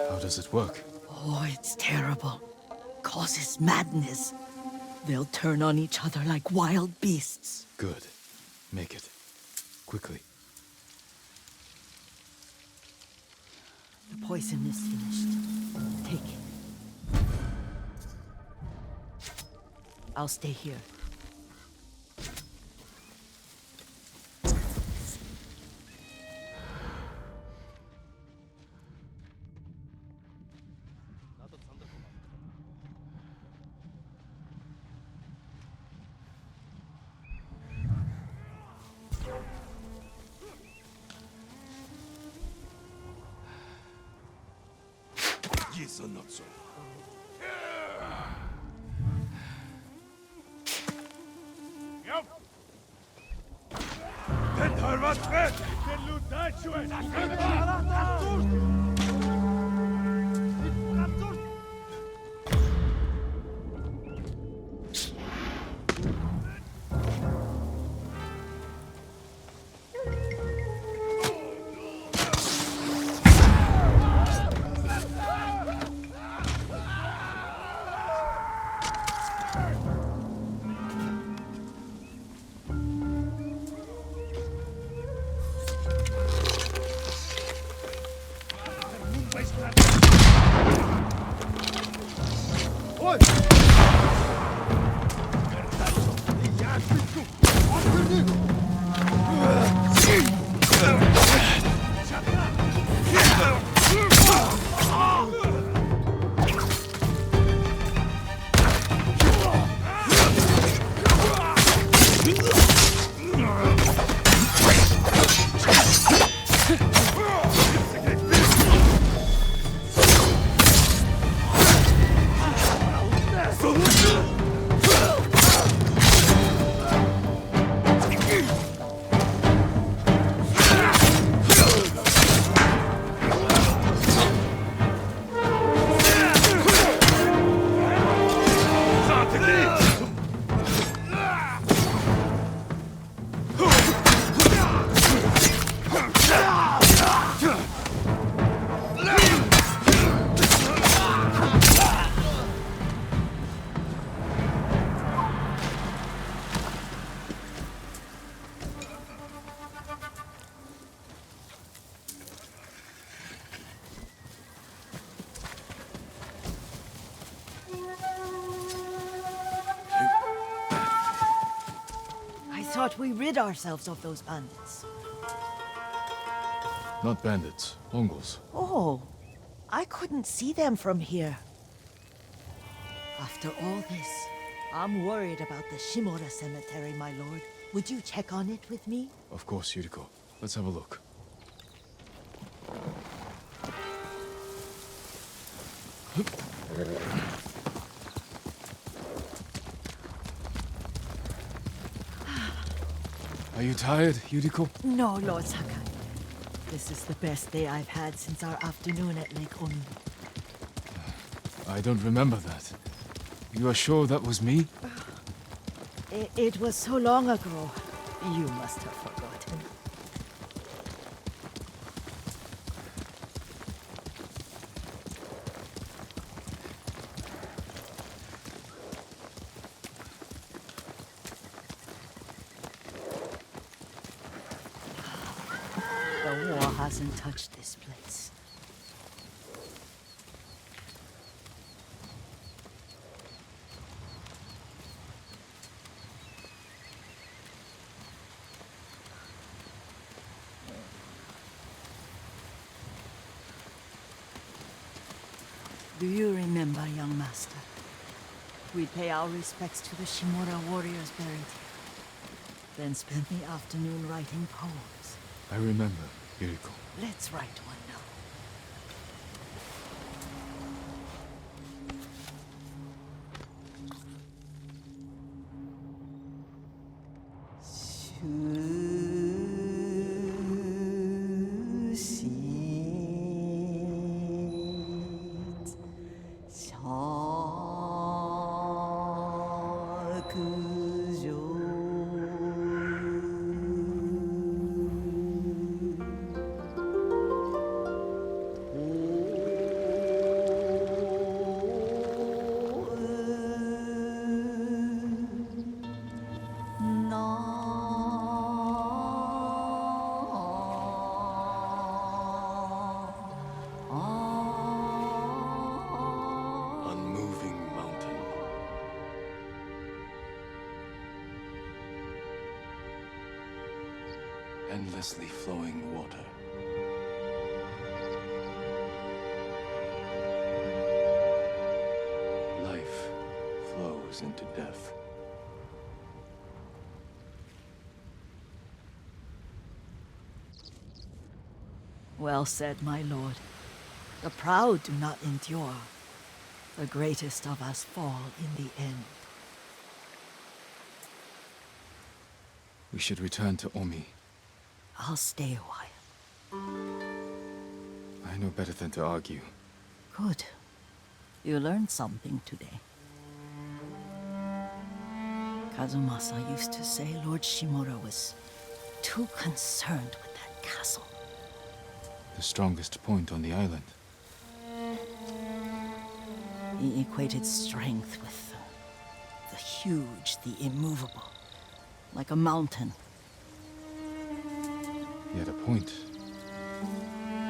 How does it work? Oh, it's terrible. Causes madness. They'll turn on each other like wild beasts. Good. Make it. Quickly. The poison is finished. Take it. I'll stay here. Yes or not so? thought we rid ourselves of those bandits. Not bandits, Mongols. Oh, I couldn't see them from here. After all this, I'm worried about the Shimura cemetery, my lord. Would you check on it with me? Of course, Yuriko. Let's have a look. Are you tired, Yuriko? No, Lord Sakai. This is the best day I've had since our afternoon at Lake Oni. I don't remember that. You are sure that was me? It was so long ago. You must have forgotten. The war hasn't touched this place. Do you remember, young master? We'd pay our respects to the Shimura warriors buried here, then spend the afternoon writing poems. I remember, Yuriko. Let's write one now. Endlessly flowing water. Life flows into death. Well said, my lord. The proud do not endure. The greatest of us fall in the end. We should return to Omi. I'll stay a while. I know better than to argue. Good. You learned something today. Kazumasa used to say Lord Shimura was too concerned with that castle. The strongest point on the island. He equated strength with the huge, the immovable, like a mountain. He had a point.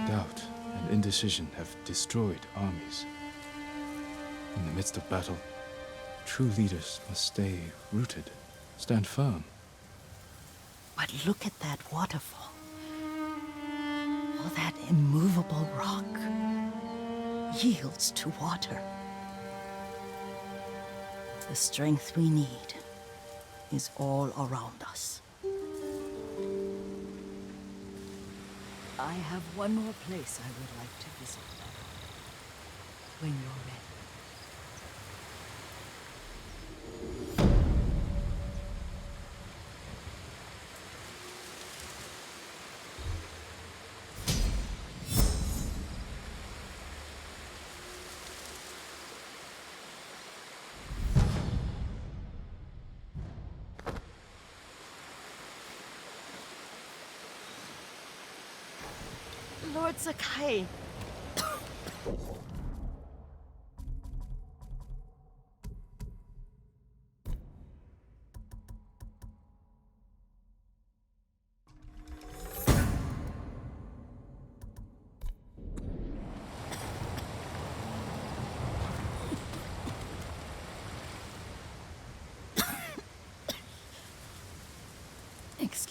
Doubt and indecision have destroyed armies. In the midst of battle, true leaders must stay rooted, stand firm. But look at that waterfall. All that immovable rock yields to water. The strength we need is all around us. I have one more place I would like to visit. When you're ready. Lord Sakai.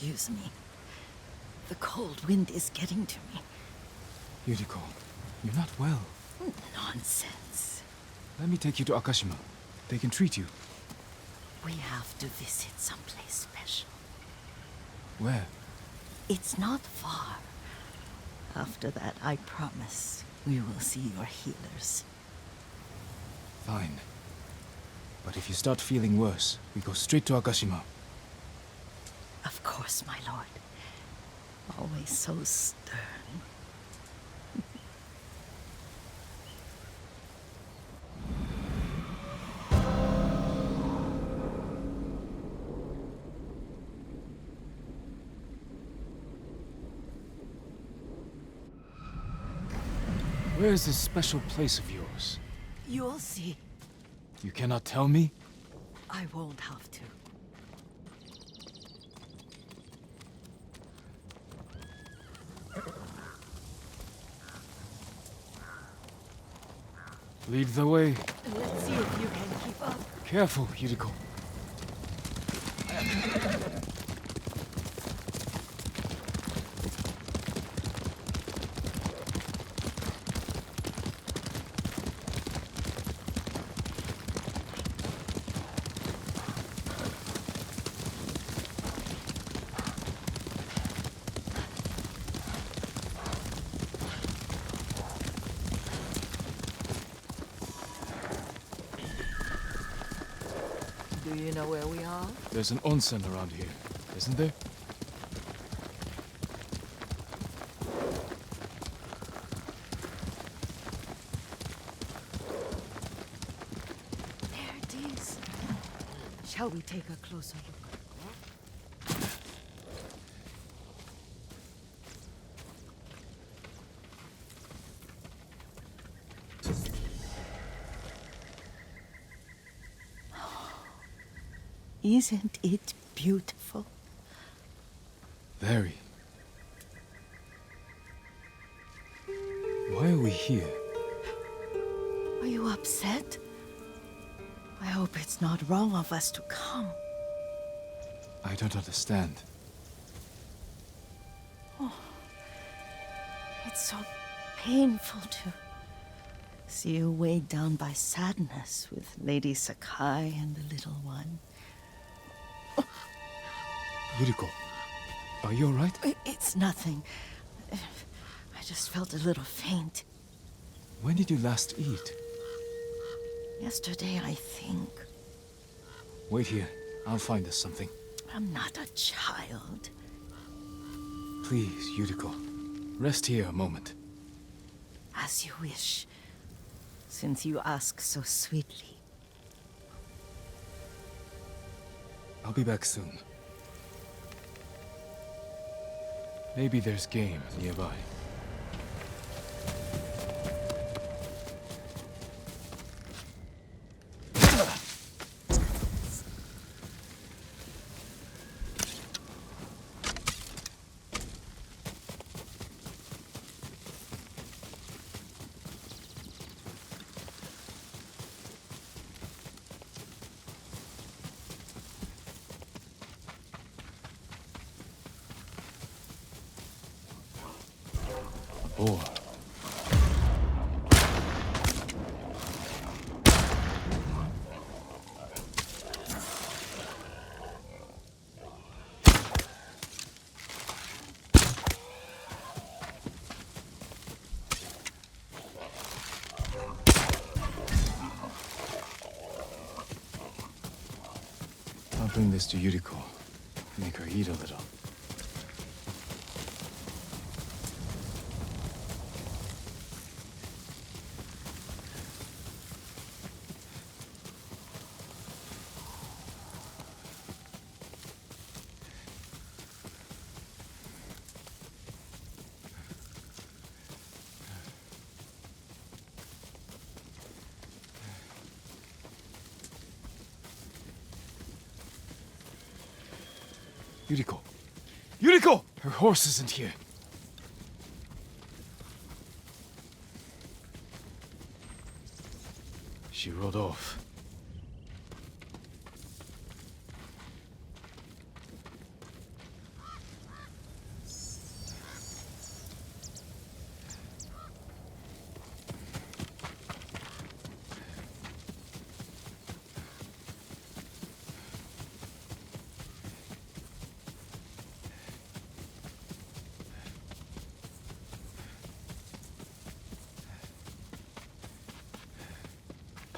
Excuse me. The cold wind is getting to me. Yuriko, you're not well. Nonsense. Let me take you to Akashima. They can treat you. We have to visit someplace special. Where? It's not far. After that, I promise, we will see your healers. Fine. But if you start feeling worse, we go straight to Akashima. Of course, my lord. Always so stern. Where is this special place of yours? You'll see. You cannot tell me? I won't have to. Lead the way. Let's see if you can keep up. Careful, Yuriko. Do you know where we are? There's an onsen around here, isn't there? There it is. Shall we take a closer look? Isn't it beautiful? Very. Why are we here? Are you upset? I hope it's not wrong of us to come. I don't understand. It's so painful to see you weighed down by sadness with Lady Sakai and the little one. Yuriko, are you alright? It's nothing. I just felt a little faint. When did you last eat? Yesterday, I think. Wait here. I'll find us something. I'm not a child. Please, Yuriko. Rest here a moment. As you wish, since you ask so sweetly. I'll be back soon. Maybe there's game nearby. Boar. I'll bring this to Yuriko. Make her eat a little. Yuriko! Yuriko! Her horse isn't here. She rode off.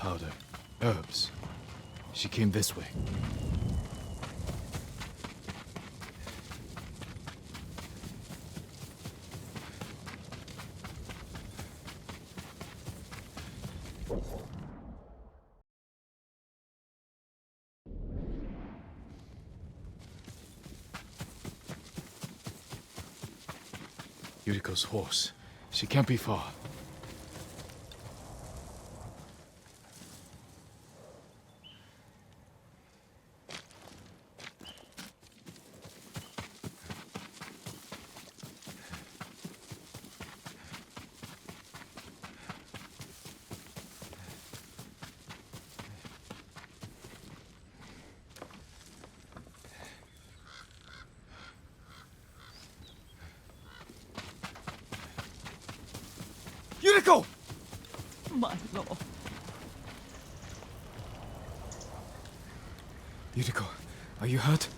powder, herbs. She came this way. Yuriko's horse. She can't be far. Yuriko! My lord. Yuriko, are you hurt?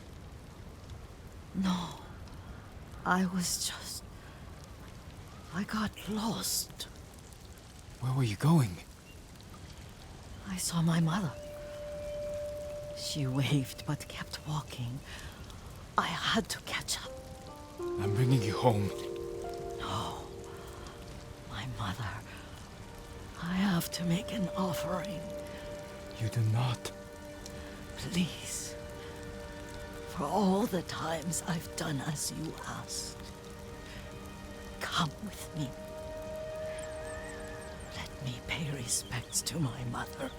No. I got lost. Where were you going? I saw my mother. She waved but kept walking. I had to catch up. I'm bringing you home. No. My mother. I have to make an offering. You do not. Please. For all the times I've done as you asked. Come with me. Let me pay respects to my mother.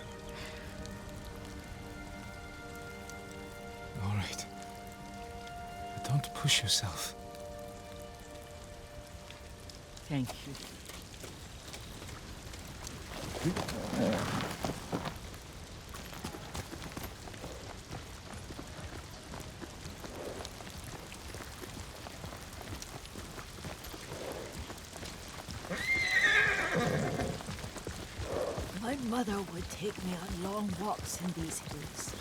All right. But don't push yourself. Thank you. My mother would take me on long walks in these hills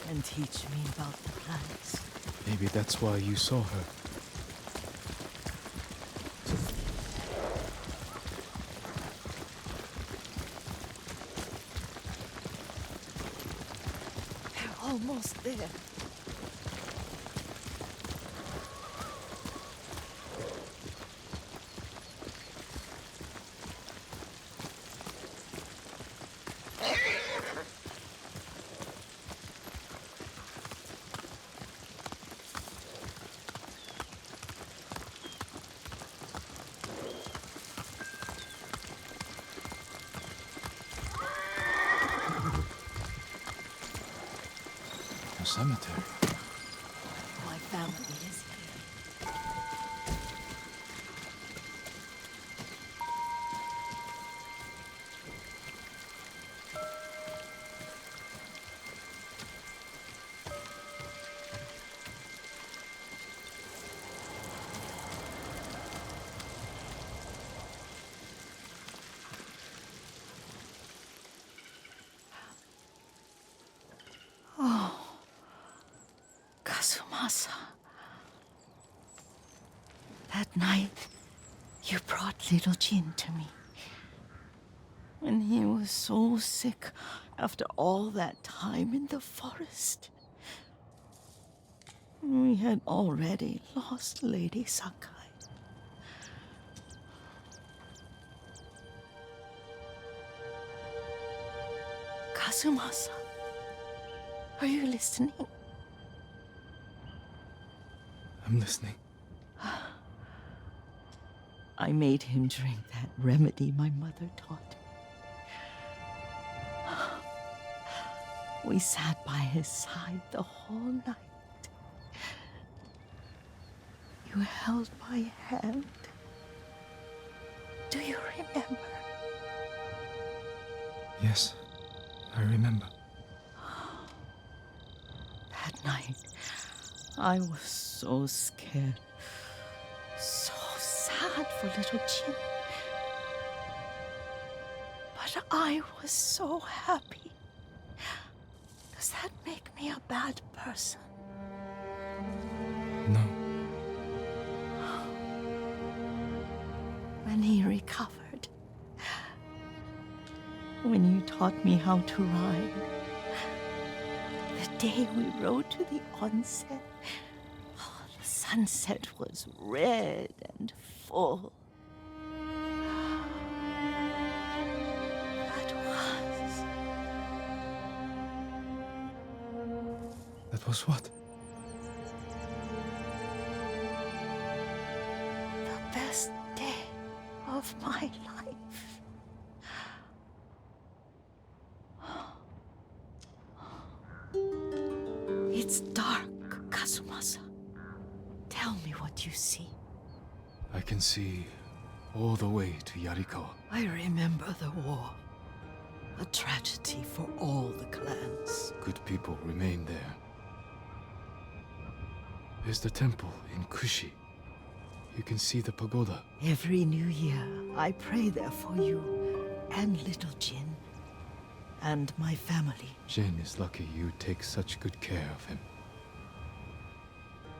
and teach me about the plants. Maybe that's why you saw her. We're almost there. A cemetery. My family is here. Kazumasa. That night, you brought little Jin to me. When he was so sick after all that time in the forest. We had already lost Lady Sakai. Kazumasa, are you listening? I'm listening. I made him drink that remedy my mother taught him. We sat by his side the whole night. You held my hand. Do you remember? Yes, I remember. That night, I was so scared. So sad for little Jin. But I was so happy. Does that make me a bad person? No. When he recovered, when you taught me how to ride. The day we rode to the onset, oh, the sunset was red and full. That was what? The best day of my life. It's dark, Kazumasa. Tell me what you see. I can see all the way to Yarikawa. I remember the war. A tragedy for all the clans. Good people remain there. There's the temple in Kushi. You can see the pagoda. Every new year, I pray there for you and little Jin and my family. Jin is lucky you take such good care of him.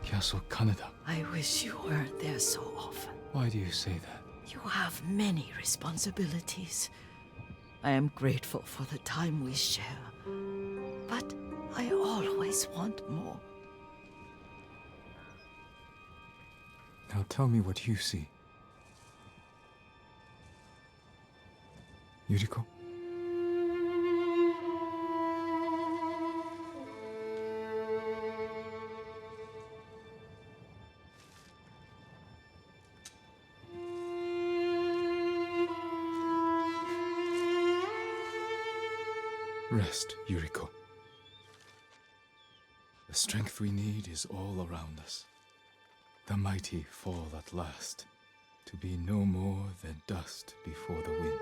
Castle Kaneda. I wish you weren't there so often. Why do you say that? You have many responsibilities. I am grateful for the time we share, but I always want more. Now tell me what you see. Yuriko? Rest, Yuriko. The strength we need is all around us. The mighty fall at last, to be no more than dust before the wind.